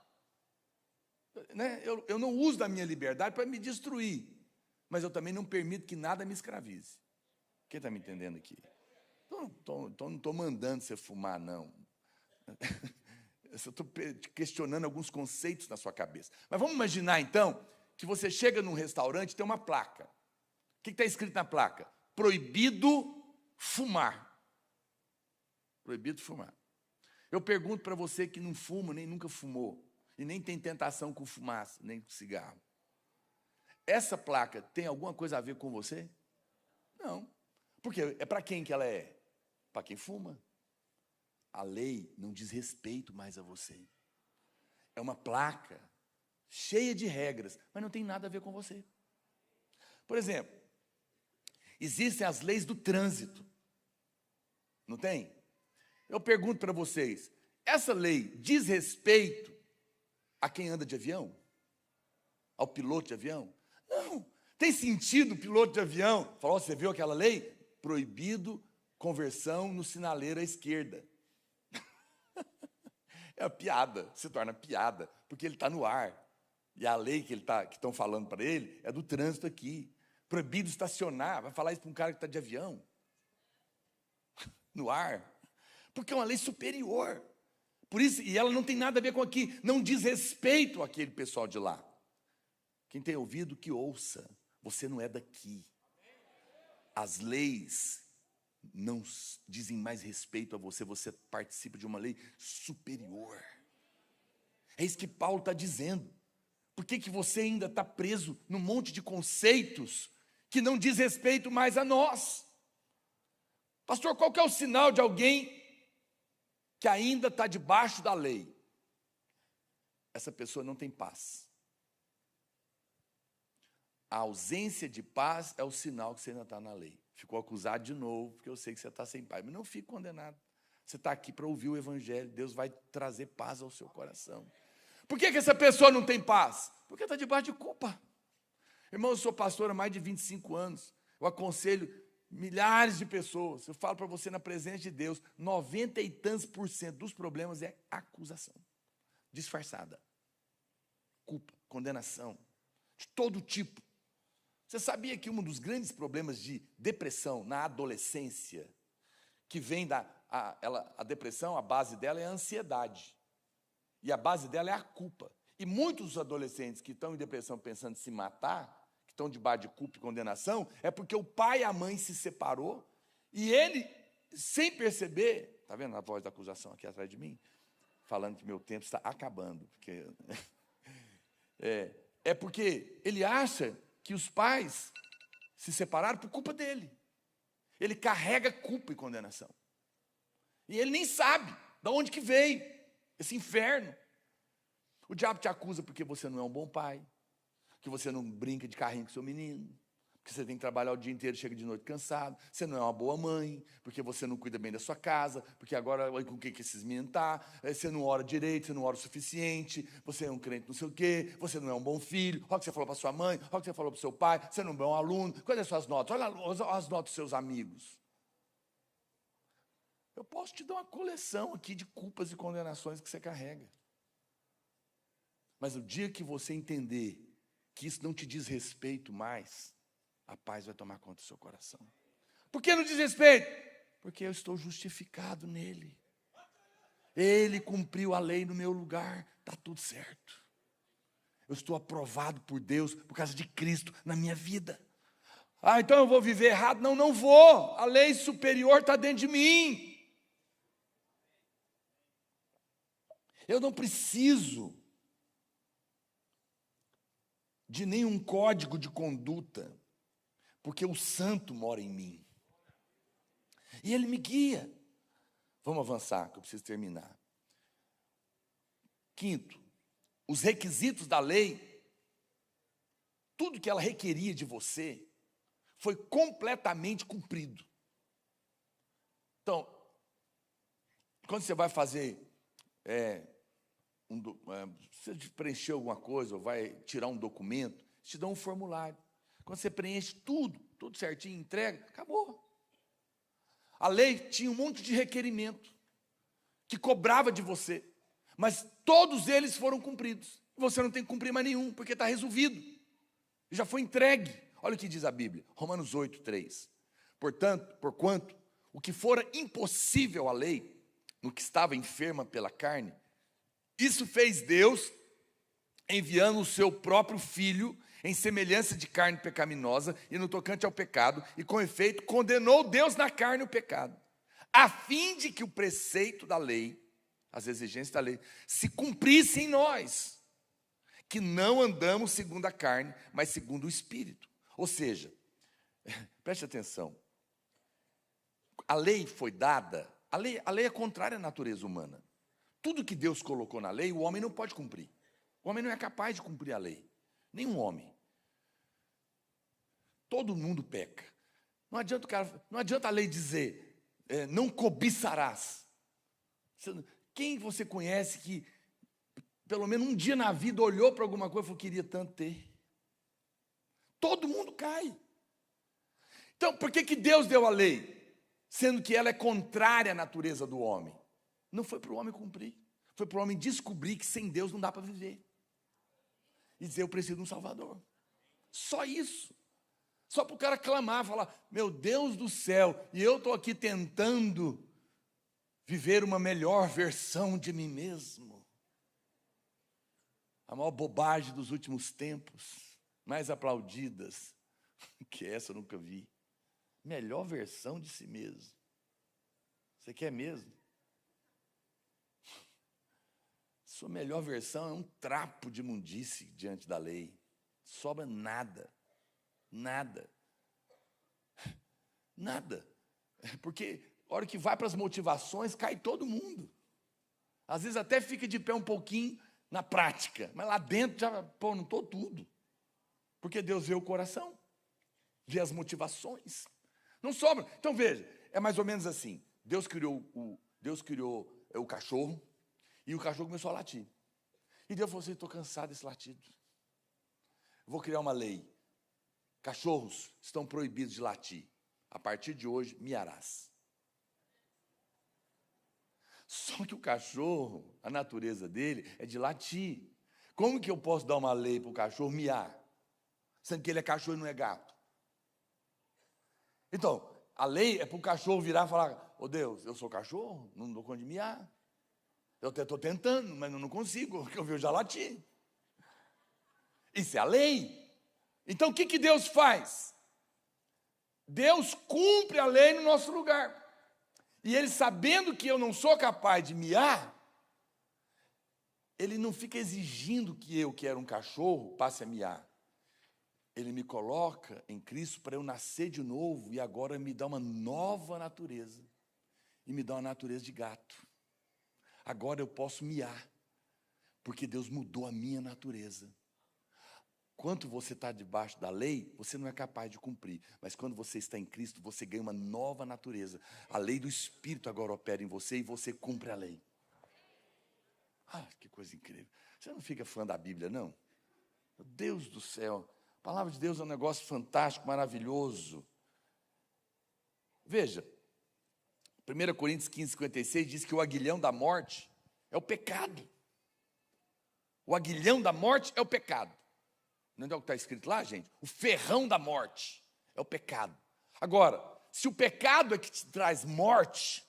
S1: Né? Eu não uso da minha liberdade para me destruir. Mas eu também não permito que nada me escravize. Quem está me entendendo aqui? Então, não estou mandando você fumar, não. Eu estou questionando alguns conceitos na sua cabeça. Mas vamos imaginar, então, que você chega num restaurante e tem uma placa. O que está escrito na placa? Proibido fumar. Proibido fumar. Eu pergunto para você que não fuma, nem nunca fumou, e nem tem tentação com fumaça, nem com cigarro. Essa placa tem alguma coisa a ver com você? Não. Porque é para quem que ela é? Para quem fuma. A lei não diz respeito mais a você. É uma placa cheia de regras, mas não tem nada a ver com você. Por exemplo, existem as leis do trânsito. Não tem? Eu pergunto para vocês, essa lei diz respeito a quem anda de avião? Ao piloto de avião? Não. Tem sentido o piloto de avião falar, você viu aquela lei? Proibido conversão no sinaleiro à esquerda. É uma piada, se torna piada, porque ele está no ar. E a lei que estão falando para ele é do trânsito aqui. Proibido estacionar, vai falar isso para um cara que está de avião. No ar. Porque é uma lei superior. Por isso, e ela não tem nada a ver com aqui, não diz respeito àquele pessoal de lá. Quem tem ouvido, que ouça. Você não é daqui. As leis não dizem mais respeito a você, você participa de uma lei superior. É isso que Paulo está dizendo. Por que você ainda está preso num monte de conceitos que não diz respeito mais a nós? Pastor, qual que é o sinal de alguém que ainda está debaixo da lei? Essa pessoa não tem paz. A ausência de paz é o sinal que você ainda está na lei. Ficou acusado de novo, porque eu sei que você está sem paz. Mas não fique condenado. Você está aqui para ouvir o evangelho. Deus vai trazer paz ao seu coração. Por que essa pessoa não tem paz? Porque está debaixo de culpa. Irmão, eu sou pastor há mais de 25 anos. Eu aconselho milhares de pessoas. Eu falo para você na presença de Deus, 90 e tantos % dos problemas é acusação. Disfarçada. Culpa, condenação. De todo tipo. Você sabia que um dos grandes problemas de depressão na adolescência, que vem a depressão, a base dela é a ansiedade. E a base dela é a culpa. E muitos dos adolescentes que estão em depressão pensando em se matar, que estão debaixo de culpa e condenação, é porque o pai e a mãe se separou, e ele, sem perceber, está vendo a voz da acusação aqui atrás de mim? Falando que meu tempo está acabando. Porque é porque ele acha que os pais se separaram por culpa dele. Ele carrega culpa e condenação. E ele nem sabe de onde que veio esse inferno. O diabo te acusa porque você não é um bom pai, que você não brinca de carrinho com seu menino, porque você tem que trabalhar o dia inteiro, chega de noite cansado, você não é uma boa mãe, porque você não cuida bem da sua casa, porque agora, olha com o que esses meninos estão, você não ora direito, você não ora o suficiente, você é um crente não sei o quê, você não é um bom filho, olha o que você falou para sua mãe, olha o que você falou para o seu pai, você não é um bom aluno, quais são as suas notas? Olha as notas dos seus amigos. Eu posso te dar uma coleção aqui de culpas e condenações que você carrega. Mas o dia que você entender que isso não te diz respeito mais, a paz vai tomar conta do seu coração. Por que não diz respeito? Porque eu estou justificado nele. Ele cumpriu a lei no meu lugar, está tudo certo. Eu estou aprovado por Deus por causa de Cristo na minha vida. Ah, então eu vou viver errado? Não, não vou. A lei superior está dentro de mim. Eu não preciso de nenhum código de conduta, porque o santo mora em mim. E ele me guia. Vamos avançar, que eu preciso terminar. Quinto, os requisitos da lei, tudo que ela requeria de você, foi completamente cumprido. Então, quando você vai fazer, você preencher alguma coisa, ou vai tirar um documento, te dão um formulário. Quando você preenche tudo certinho, entrega, acabou. A lei tinha um monte de requerimento que cobrava de você, mas todos eles foram cumpridos. Você não tem que cumprir mais nenhum, porque está resolvido. Já foi entregue. Olha o que diz a Bíblia, Romanos 8:3. Porquanto o que fora impossível à lei, no que estava enferma pela carne, isso fez Deus, enviando o seu próprio Filho, em semelhança de carne pecaminosa, e no tocante ao pecado, e com efeito condenou Deus na carne o pecado, a fim de que o preceito da lei, as exigências da lei, se cumprissem em nós, que não andamos segundo a carne, mas segundo o Espírito. Ou seja, preste atenção, a lei foi dada, a lei é contrária à natureza humana. Tudo que Deus colocou na lei, o homem não pode cumprir. O homem não é capaz de cumprir a lei. Nenhum homem. Todo mundo peca. Não adianta a lei dizer, não cobiçarás. Quem você conhece que, pelo menos um dia na vida, olhou para alguma coisa e falou, queria tanto ter? Todo mundo cai. Então, por que Deus deu a lei? Sendo que ela é contrária à natureza do homem. Não foi para o homem cumprir. Foi para o homem descobrir que sem Deus não dá para viver. E dizer, eu preciso de um Salvador. Só isso. Só para o cara clamar, falar, meu Deus do céu, e eu estou aqui tentando viver uma melhor versão de mim mesmo. A maior bobagem dos últimos tempos, mais aplaudidas, que essa eu nunca vi. Melhor versão de si mesmo. Você quer mesmo? Sua melhor versão é um trapo de imundície diante da lei. Sobra nada. Nada. Nada. Porque a hora que vai para as motivações, cai todo mundo. Às vezes até fica de pé um pouquinho na prática, mas lá dentro já, não estou tudo. Porque Deus vê o coração, vê as motivações. Não sobra. Então veja, é mais ou menos assim. Deus criou o cachorro, e o cachorro começou a latir. E Deus falou assim, estou cansado desse latido. Vou criar uma lei. Cachorros estão proibidos de latir. A partir de hoje, miarás. Só que o cachorro, a natureza dele é de latir. Como que eu posso dar uma lei para o cachorro miar? Sendo que ele é cachorro e não é gato. Então, a lei é para o cachorro virar e falar, ô Deus, eu sou cachorro, não dou conta de miar. Eu até estou tentando, mas eu não consigo, porque eu já lati. Isso é a lei. Então, o que Deus faz? Deus cumpre a lei no nosso lugar. E Ele, sabendo que eu não sou capaz de miar, Ele não fica exigindo que eu, que era um cachorro, passe a miar. Ele me coloca em Cristo para eu nascer de novo e agora me dá uma nova natureza. E me dá uma natureza de gato. Agora eu posso miar, porque Deus mudou a minha natureza. Quando você está debaixo da lei, você não é capaz de cumprir. Mas quando você está em Cristo, você ganha uma nova natureza. A lei do Espírito agora opera em você e você cumpre a lei. Ah, que coisa incrível. Você não fica fã da Bíblia, não? Meu Deus do céu. A palavra de Deus é um negócio fantástico, maravilhoso. Veja, 1 Coríntios 15:56 diz que o aguilhão da morte é o pecado. O aguilhão da morte é o pecado. Não é o que está escrito lá, gente? O ferrão da morte é o pecado. Agora, se o pecado é que te traz morte,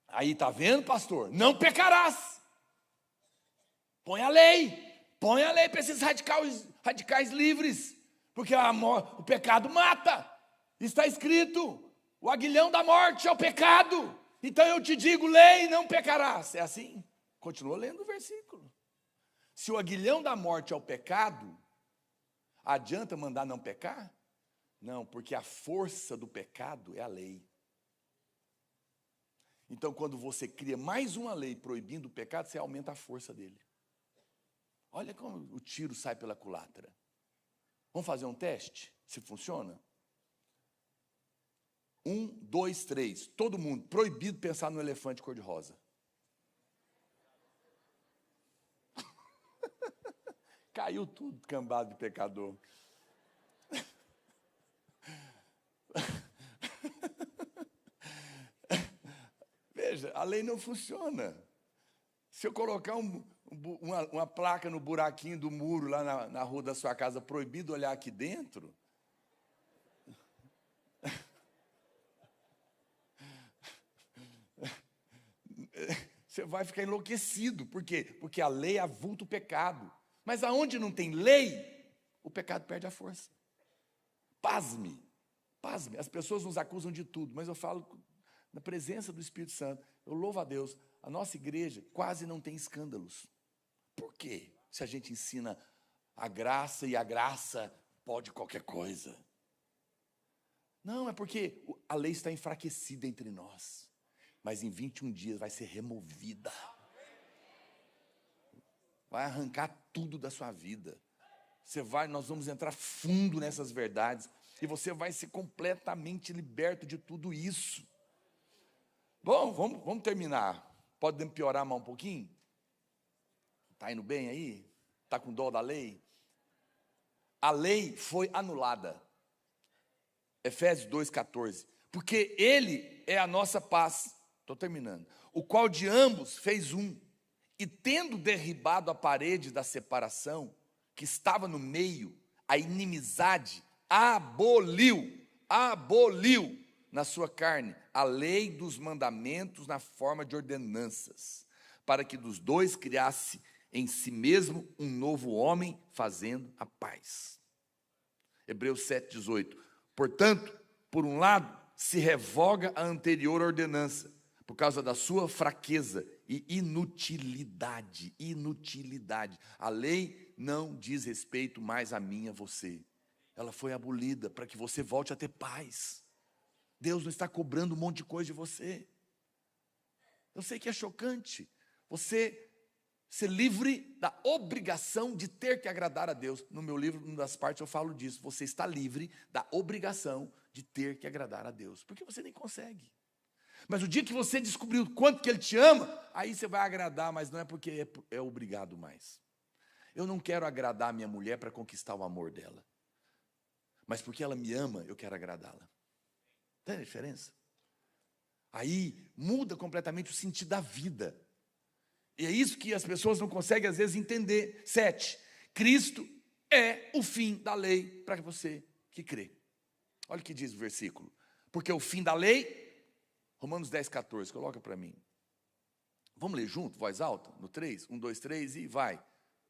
S1: aí está vendo, pastor? Não pecarás. Põe a lei para esses radicais livres. Porque o pecado mata. Está escrito, o aguilhão da morte é o pecado. Então eu te digo, lei, não pecarás. É assim? Continua lendo o versículo. Se o aguilhão da morte é o pecado, adianta mandar não pecar? Não, porque a força do pecado é a lei. Então, quando você cria mais uma lei proibindo o pecado, você aumenta a força dele. Olha como o tiro sai pela culatra. Vamos fazer um teste? Se funciona? 1, 2, 3. Todo mundo, proibido pensar no elefante cor-de-rosa. Caiu tudo, cambado de pecador. Veja, a lei não funciona. Se eu colocar uma placa no buraquinho do muro, lá na rua da sua casa, proibido olhar aqui dentro, você vai ficar enlouquecido. Por quê? Porque a lei avulta o pecado. Mas aonde não tem lei, o pecado perde a força. Pasme, pasme. As pessoas nos acusam de tudo, mas eu falo na presença do Espírito Santo. Eu louvo a Deus. A nossa igreja quase não tem escândalos. Por quê? Se a gente ensina a graça e a graça pode qualquer coisa. Não, é porque a lei está enfraquecida entre nós. Mas em 21 dias vai ser removida. Vai arrancar tudo da sua vida. Nós vamos entrar fundo nessas verdades. E você vai ser completamente liberto de tudo isso. Bom, vamos terminar. Pode piorar mais um pouquinho? Está indo bem aí? Está com dó da lei? A lei foi anulada. Efésios 2,14. Porque ele é a nossa paz. Estou terminando. O qual de ambos fez um. E tendo derribado a parede da separação, que estava no meio, a inimizade, aboliu na sua carne a lei dos mandamentos na forma de ordenanças, para que dos dois criasse em si mesmo um novo homem, fazendo a paz. Hebreus 7,18. Portanto, por um lado, se revoga a anterior ordenança, por causa da sua fraqueza e inutilidade. A lei não diz respeito mais a mim e a você. Ela foi abolida para que você volte a ter paz. Deus não está cobrando um monte de coisa de você. Eu sei que é chocante. Você ser livre da obrigação de ter que agradar a Deus. No meu livro, uma das partes eu falo disso. Você está livre da obrigação de ter que agradar a Deus. Porque você nem consegue. Mas o dia que você descobrir o quanto que Ele te ama, aí você vai agradar, mas não é porque é obrigado mais. Eu não quero agradar a minha mulher para conquistar o amor dela. Mas porque ela me ama, eu quero agradá-la. Tem a diferença? Aí muda completamente o sentido da vida. E é isso que as pessoas não conseguem às vezes entender. 7. Cristo é o fim da lei para você que crê. Olha o que diz o versículo. Porque o fim da lei... Romanos 10,14, coloca para mim. Vamos ler junto, voz alta, no 3? 1, 2, 3 e vai.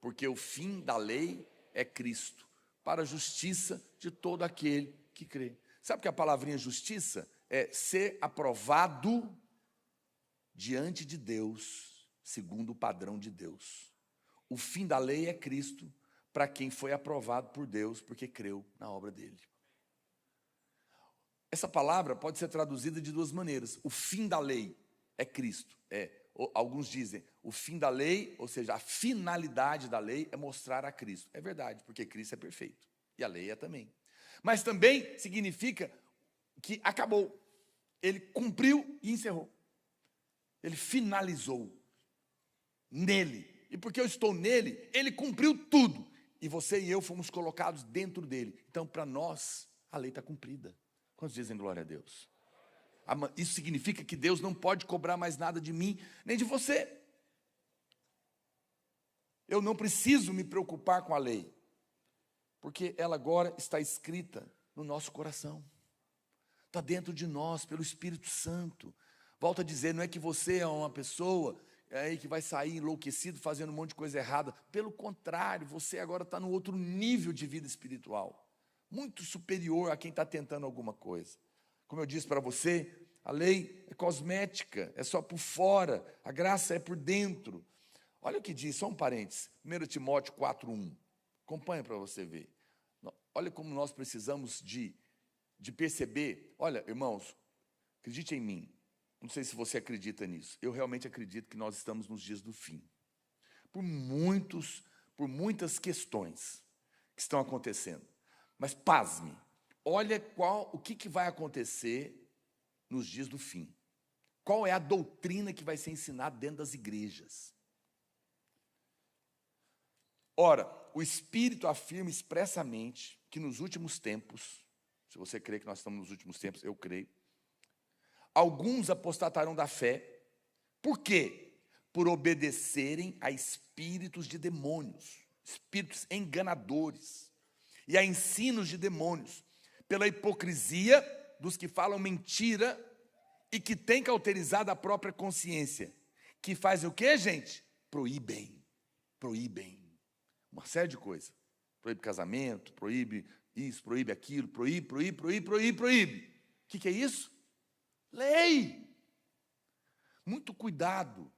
S1: Porque o fim da lei é Cristo, para a justiça de todo aquele que crê. Sabe que a palavrinha justiça é ser aprovado diante de Deus, segundo o padrão de Deus. O fim da lei é Cristo, para quem foi aprovado por Deus, porque creu na obra dele. Essa palavra pode ser traduzida de duas maneiras. O fim da lei é Cristo. Alguns dizem, o fim da lei, ou seja, a finalidade da lei é mostrar a Cristo. É verdade, porque Cristo é perfeito. E a lei é também. Mas também significa que acabou. Ele cumpriu e encerrou. Ele finalizou. Nele. E porque eu estou nele, ele cumpriu tudo. E você e eu fomos colocados dentro dele. Então, para nós, a lei está cumprida. Quantos dizem glória a Deus? Isso significa que Deus não pode cobrar mais nada de mim, nem de você. Eu não preciso me preocupar com a lei, porque ela agora está escrita no nosso coração. Está dentro de nós, pelo Espírito Santo. Volto a dizer, não é que você é uma pessoa aí que vai sair enlouquecido, fazendo um monte de coisa errada. Pelo contrário, você agora está num outro nível de vida espiritual. muito superior a quem está tentando alguma coisa. Como eu disse para você, a lei é cosmética, é só por fora, a graça é por dentro. Olha o que diz, só um parênteses, 1 Timóteo 4:1. Acompanha para você ver. Olha como nós precisamos de perceber. Olha, irmãos, acredite em mim. Não sei se você acredita nisso. Eu realmente acredito que nós estamos nos dias do fim. Por muitas questões que estão acontecendo. Mas pasme, olha o que vai acontecer nos dias do fim. Qual é a doutrina que vai ser ensinada dentro das igrejas? Ora, o Espírito afirma expressamente que nos últimos tempos, se você crê que nós estamos nos últimos tempos, eu creio, alguns apostatarão da fé. Por quê? Por obedecerem a espíritos de demônios, espíritos enganadores, e a ensinos de demônios, pela hipocrisia dos que falam mentira e que têm cauterizado a própria consciência, que fazem o quê, gente? Proíbem uma série de coisas. Proíbe casamento, proíbe isso, proíbe aquilo, proíbe. O que é isso? Lei. Muito cuidado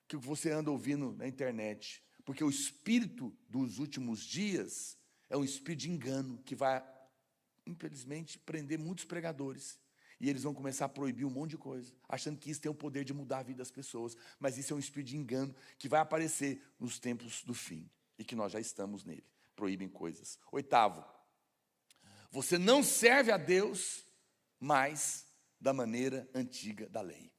S1: que você anda ouvindo na internet, porque o espírito dos últimos dias é um espírito de engano que vai, infelizmente, prender muitos pregadores. E eles vão começar a proibir um monte de coisa, achando que isso tem o poder de mudar a vida das pessoas. Mas isso é um espírito de engano que vai aparecer nos tempos do fim e que nós já estamos nele. Proíbem coisas. 8º, você não serve a Deus mais da maneira antiga da lei.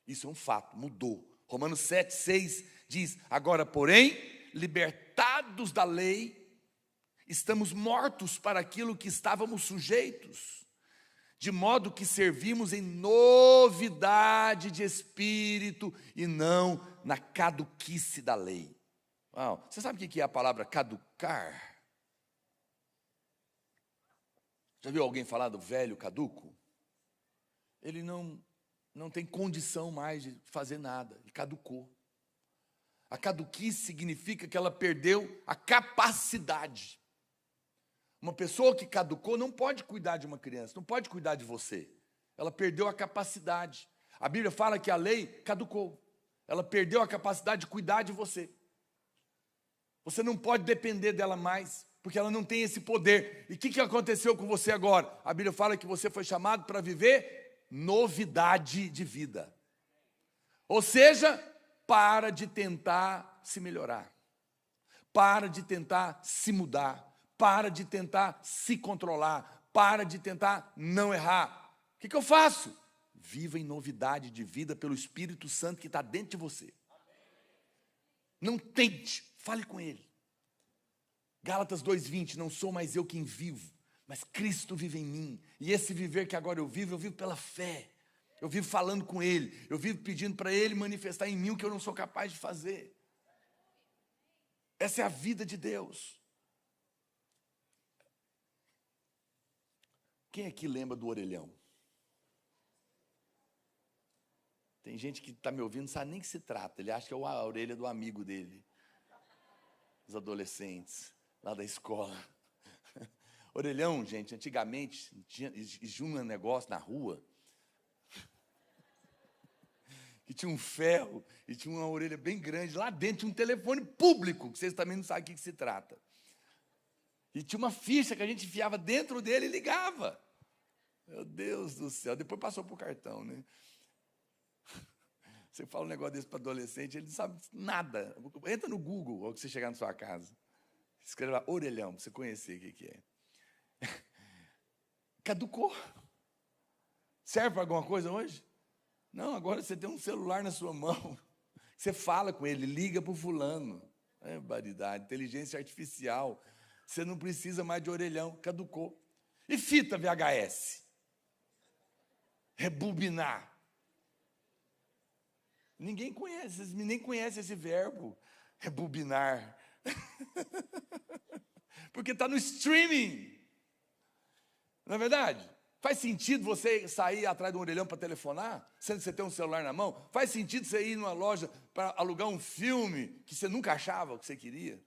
S1: Isso é um fato, mudou. Romanos 7:6 diz: agora, porém, libertados da lei, estamos mortos para aquilo que estávamos sujeitos, de modo que servimos em novidade de espírito e não na caduquice da lei. Uau, você sabe o que é a palavra caducar? Já viu alguém falar do velho caduco? Ele não tem condição mais de fazer nada, ele caducou. A caduquice significa que ela perdeu a capacidade. Uma pessoa que caducou não pode cuidar de uma criança, não pode cuidar de você. Ela perdeu a capacidade. A Bíblia fala que a lei caducou. Ela perdeu a capacidade de cuidar de você. Você não pode depender dela mais, porque ela não tem esse poder. E o que aconteceu com você agora? A Bíblia fala que você foi chamado para viver novidade de vida. Ou seja, para de tentar se melhorar. Para de tentar se mudar. Para de tentar se controlar. Para de tentar não errar. O que eu faço? Viva em novidade de vida pelo Espírito Santo que está dentro de você. Não tente, fale com Ele. Gálatas 2:20, não sou mais eu quem vivo, mas Cristo vive em mim. E esse viver que agora eu vivo pela fé. Eu vivo falando com Ele, eu vivo pedindo para Ele manifestar em mim o que eu não sou capaz de fazer. Essa é a vida de Deus. Quem aqui lembra do orelhão? Tem gente que está me ouvindo, não sabe nem o que se trata. Ele acha que é a orelha do amigo dele. Os adolescentes, lá da escola. Orelhão, gente, antigamente, tinha um negócio na rua, que tinha um ferro e tinha uma orelha bem grande. Lá dentro tinha um telefone público, que vocês também não sabem o que se trata. E tinha uma ficha que a gente enfiava dentro dele e ligava. Meu Deus do céu. Depois passou para o cartão, né? Você fala um negócio desse para adolescente, ele não sabe nada. Entra no Google, ou que você chegar na sua casa. Escreve lá, orelhão, para você conhecer o que é. Caducou. Serve para alguma coisa hoje? Não, agora você tem um celular na sua mão. Você fala com ele, liga para o fulano. É barbaridade, inteligência artificial. Você não precisa mais de orelhão, caducou. E fita VHS? Rebobinar. Ninguém conhece, nem conhece esse verbo, rebobinar. Porque está no streaming. Não é verdade? Faz sentido você sair atrás de um orelhão para telefonar, sendo que você tem um celular na mão? Faz sentido você ir numa loja para alugar um filme que você nunca achava o que você queria?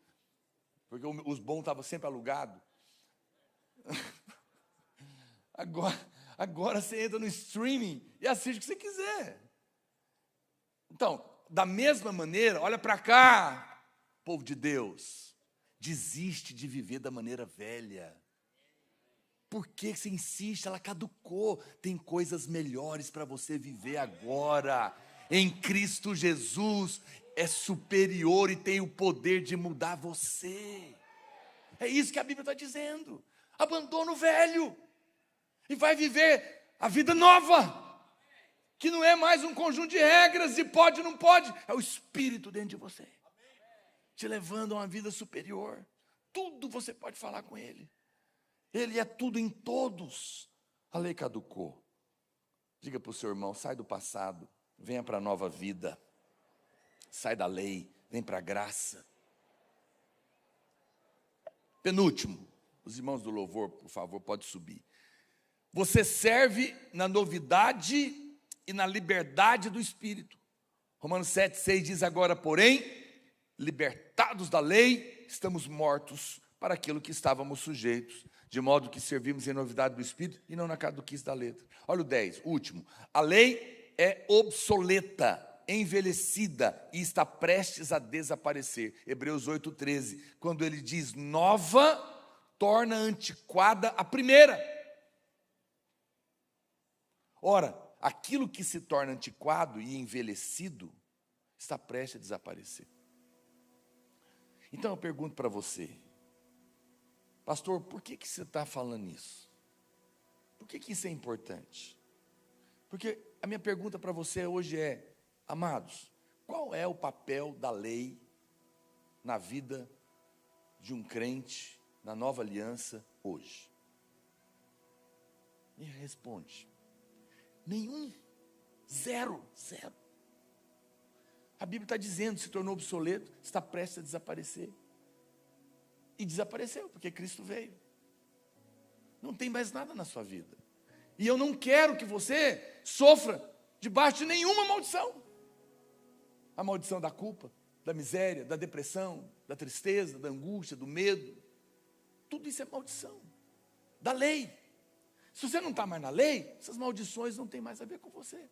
S1: Porque os bons estavam sempre alugados. Agora você entra no streaming e assiste o que você quiser. Então, da mesma maneira, olha para cá, povo de Deus, desiste de viver da maneira velha. Por que você insiste? Ela caducou. Tem coisas melhores para você viver agora. Em Cristo Jesus é superior e tem o poder de mudar você. É isso que a Bíblia está dizendo. Abandona o velho e vai viver a vida nova, que não é mais um conjunto de regras e pode ou não pode, é o Espírito dentro de você, te levando a uma vida superior. Tudo você pode falar com Ele. Ele é tudo em todos. A lei caducou. Diga para o seu irmão, sai do passado, venha para a nova vida. Sai da lei, vem para a graça. Penúltimo, os irmãos do louvor, por favor, pode subir. Você serve na novidade e na liberdade do Espírito. Romanos 7,6 diz agora, porém, libertados da lei, estamos mortos para aquilo que estávamos sujeitos, de modo que servimos em novidade do Espírito e não na caduquice da letra. Olha o 10, último. A lei é obsoleta, envelhecida e está prestes a desaparecer. Hebreus 8,13, quando ele diz nova, torna antiquada a primeira. Ora, aquilo que se torna antiquado e envelhecido está prestes a desaparecer. Então eu pergunto para você, pastor, por que você está falando isso? Por que isso é importante? Porque a minha pergunta para você hoje é, amados, qual é o papel da lei na vida de um crente, na nova aliança, hoje? Me responde. Nenhum. Zero. A Bíblia está dizendo, se tornou obsoleto, está prestes a desaparecer. E desapareceu, porque Cristo veio. Não tem mais nada na sua vida. E eu não quero que você sofra debaixo de nenhuma maldição. A maldição da culpa, da miséria, da depressão, da tristeza, da angústia, do medo. Tudo isso é maldição. Da lei. Se você não está mais na lei, essas maldições não têm mais a ver com você.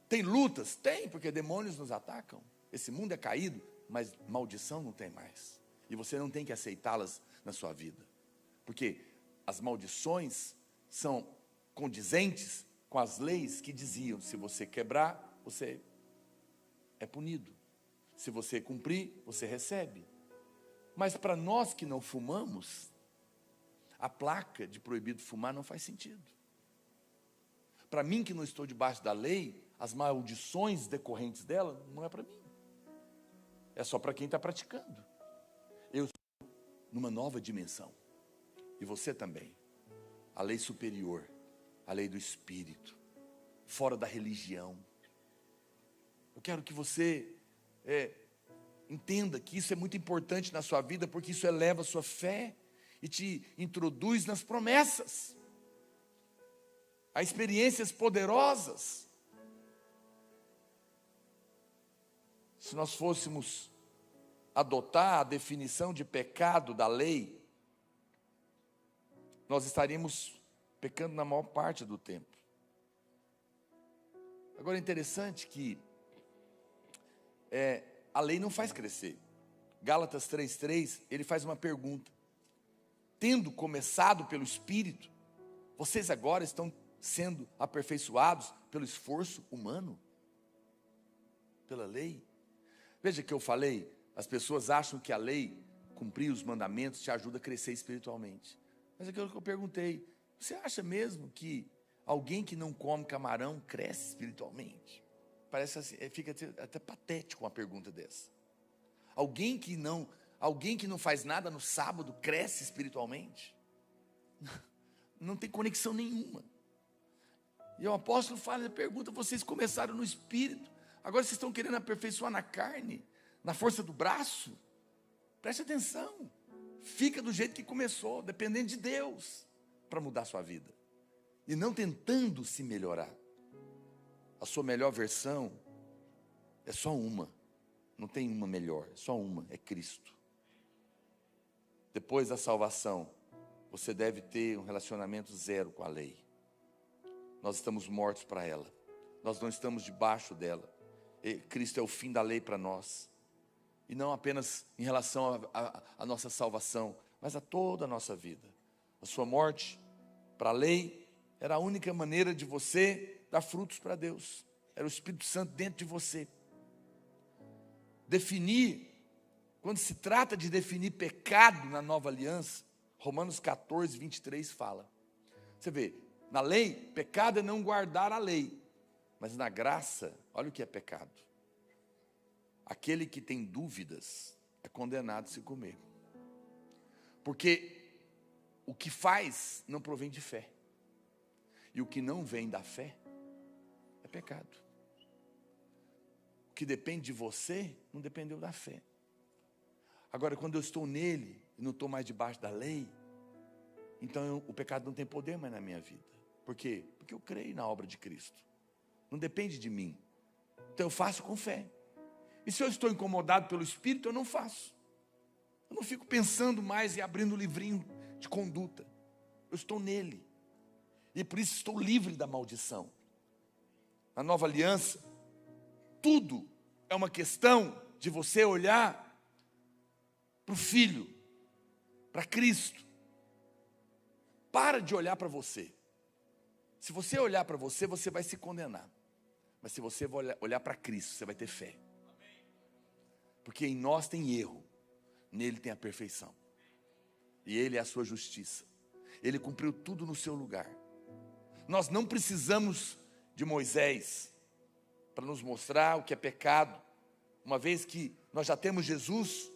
S1: Tem lutas? Tem, porque demônios nos atacam. Esse mundo é caído, mas maldição não tem mais. E você não tem que aceitá-las na sua vida. Porque as maldições são condizentes com as leis que diziam, se você quebrar, você é punido. Se você cumprir, você recebe. Mas para nós que não fumamos, a placa de proibido fumar não faz sentido. Para mim que não estou debaixo da lei, as maldições decorrentes dela não é para mim. É só para quem está praticando. Eu estou numa nova dimensão. E você também. A lei superior, a lei do Espírito, fora da religião. Eu quero que você entenda que isso é muito importante na sua vida, porque isso eleva a sua fé e te introduz nas promessas, a experiências poderosas. Se nós fôssemos adotar a definição de pecado da lei, nós estaríamos pecando na maior parte do tempo. Agora é interessante que a lei não faz crescer. Gálatas 3,3, ele faz uma pergunta. Tendo começado pelo Espírito, vocês agora estão sendo aperfeiçoados pelo esforço humano? Pela lei? Veja que eu falei, as pessoas acham que a lei, cumprir os mandamentos, te ajuda a crescer espiritualmente. Mas é aquilo que eu perguntei, você acha mesmo que alguém que não come camarão cresce espiritualmente? Parece assim, fica até patético uma pergunta dessa. Alguém que não faz nada no sábado cresce espiritualmente? Não tem conexão nenhuma. E o apóstolo pergunta, vocês começaram no Espírito, agora vocês estão querendo aperfeiçoar na carne, na força do braço? Preste atenção, fica do jeito que começou, dependendo de Deus, para mudar a sua vida. E não tentando se melhorar. A sua melhor versão é só uma. Não tem uma melhor, só uma, é Cristo. Depois da salvação, você deve ter um relacionamento zero com a lei. Nós estamos mortos para ela. Nós não estamos debaixo dela. Cristo é o fim da lei para nós. E não apenas em relação à nossa salvação, mas a toda a nossa vida. A sua morte para a lei era a única maneira de você dar frutos para Deus. Era o Espírito Santo dentro de você. Definir, quando se trata de definir pecado na nova aliança, Romanos 14, 23 fala. Você vê, na lei, pecado é não guardar a lei. Mas na graça, olha o que é pecado. Aquele que tem dúvidas é condenado a se comer. Porque o que faz não provém de fé. E o que não vem da fé é pecado. O que depende de você não dependeu da fé. Agora, quando eu estou nele e não estou mais debaixo da lei, então o pecado não tem poder mais na minha vida. Por quê? Porque eu creio na obra de Cristo. Não depende de mim. Então eu faço com fé. E se eu estou incomodado pelo Espírito, eu não faço. Eu não fico pensando mais e abrindo o livrinho de conduta. Eu estou nele. E por isso estou livre da maldição. Na nova aliança, tudo é uma questão de você olhar para o Filho, para Cristo. Para de olhar para você. Se você olhar para você, você vai se condenar. Mas se você olhar para Cristo, você vai ter fé. Porque em nós tem erro, nele tem a perfeição. E ele é a sua justiça. Ele cumpriu tudo no seu lugar. Nós não precisamos de Moisés para nos mostrar o que é pecado, uma vez que nós já temos Jesus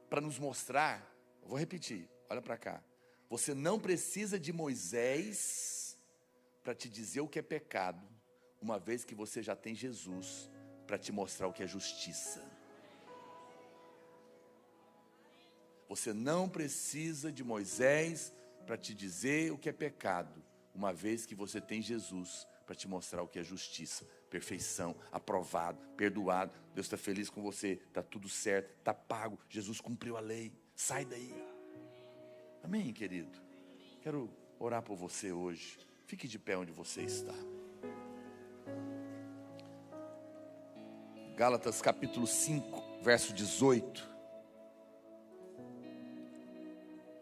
S1: para nos mostrar. Eu vou repetir, olha para cá. Você não precisa de Moisés para te dizer o que é pecado, uma vez que você já tem Jesus para te mostrar o que é justiça. Você não precisa de Moisés para te dizer o que é pecado, uma vez que você tem Jesus para te mostrar o que é justiça, perfeição, aprovado, perdoado. Deus está feliz com você, está tudo certo, está pago, Jesus cumpriu a lei, sai daí. Amém, querido? Quero orar por você hoje. Fique de pé onde você está. Gálatas capítulo 5, verso 18.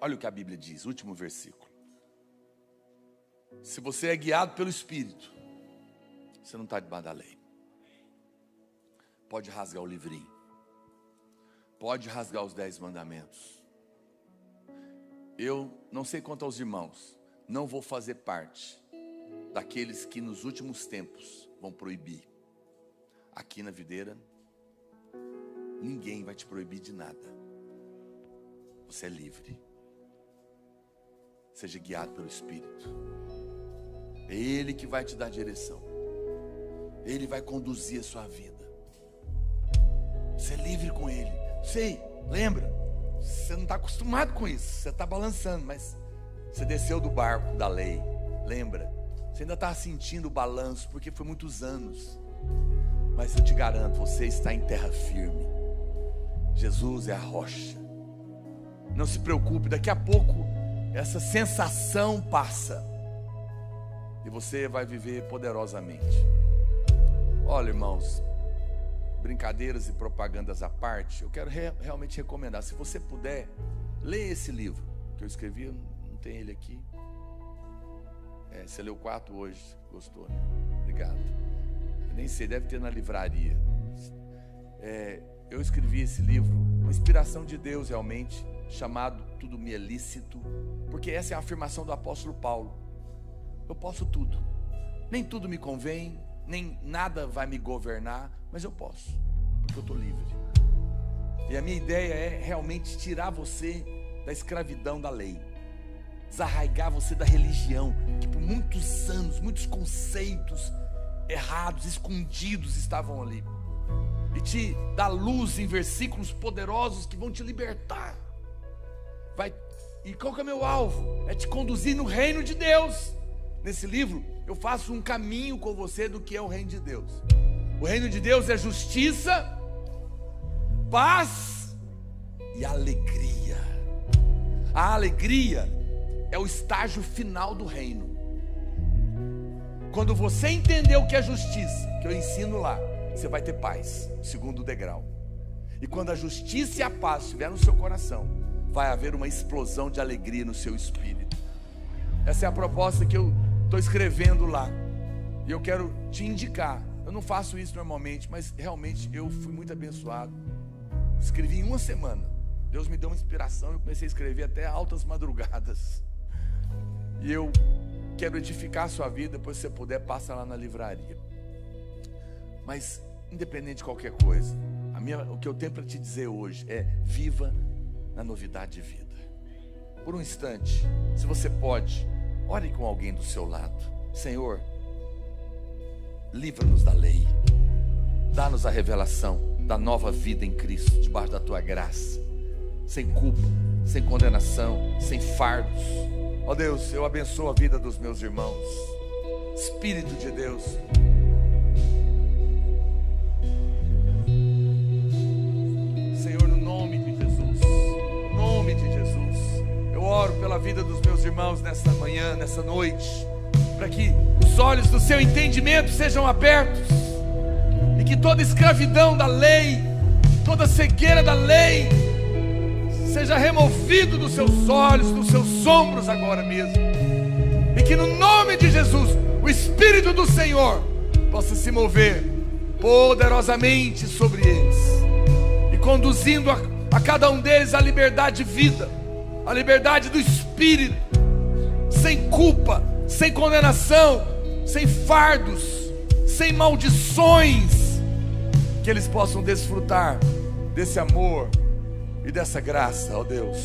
S1: Olha o que a Bíblia diz, último versículo. Se você é guiado pelo Espírito, você não está debaixo da lei. Pode rasgar o livrinho. Pode rasgar os 10 mandamentos. Eu não sei quanto aos irmãos, não vou fazer parte daqueles que nos últimos tempos vão proibir. Aqui na videira, ninguém vai te proibir de nada. Você é livre. Seja guiado pelo Espírito. É Ele que vai te dar direção. Ele vai conduzir a sua vida. Você é livre com Ele. Sei, lembra? Você não está acostumado com isso. Você está balançando, mas você desceu do barco da lei. Lembra? Você ainda está sentindo o balanço, porque foi muitos anos. Mas eu te garanto, você está em terra firme. Jesus é a rocha. Não se preocupe, daqui a pouco essa sensação passa e você vai viver poderosamente. Olha, irmãos, brincadeiras e propagandas à parte, eu quero realmente recomendar, se você puder, leia esse livro que eu escrevi. Não tem ele aqui. Você leu 4 hoje, gostou, né? Obrigado. Eu nem sei, deve ter na livraria. Eu escrevi esse livro, uma inspiração de Deus realmente, chamado Tudo Me é Lícito, porque essa é a afirmação do apóstolo Paulo. Eu posso tudo, nem tudo me convém, nem nada vai me governar, mas eu posso, porque eu estou livre. E a minha ideia é realmente tirar você da escravidão da lei, desarraigar você da religião, que por muitos anos, muitos conceitos errados, escondidos estavam ali, e te dar luz em versículos poderosos que vão te libertar. E qual que é o meu alvo? É te conduzir no reino de Deus. Nesse livro eu faço um caminho com você do que é o reino de Deus. O reino de Deus é justiça, paz e alegria. A alegria é o estágio final do reino. Quando você entender o que é justiça, que eu ensino lá, você vai ter paz, segundo degrau. E quando a justiça e a paz estiver no seu coração, vai haver uma explosão de alegria no seu espírito. Essa é a proposta que eu estou escrevendo lá. E eu quero te indicar. Eu não faço isso normalmente, mas realmente eu fui muito abençoado. Escrevi em uma semana. Deus me deu uma inspiração e eu comecei a escrever até altas madrugadas. E eu quero edificar a sua vida. Depois, se você puder, passa lá na livraria. Mas, independente de qualquer coisa, o que eu tenho para te dizer hoje é: viva na novidade de vida. Por um instante, se você pode, ore com alguém do seu lado. Senhor, livra-nos da lei, dá-nos a revelação da nova vida em Cristo, debaixo da tua graça, sem culpa, sem condenação, sem fardos. Ó Deus, eu abençoo a vida dos meus irmãos. Espírito de Deus, Senhor, no nome de Jesus, no nome de Jesus, eu oro pela vida dos meus irmãos nessa manhã, nessa noite, para que os olhos do seu entendimento sejam abertos e que toda escravidão da lei, toda cegueira da lei seja removido dos seus olhos, dos seus ombros agora mesmo, e que no nome de Jesus o Espírito do Senhor possa se mover poderosamente sobre eles e conduzindo a cada um deles a liberdade de vida, a liberdade do Espírito, sem culpa, sem condenação, sem fardos, sem maldições, que eles possam desfrutar desse amor e dessa graça, ó Deus.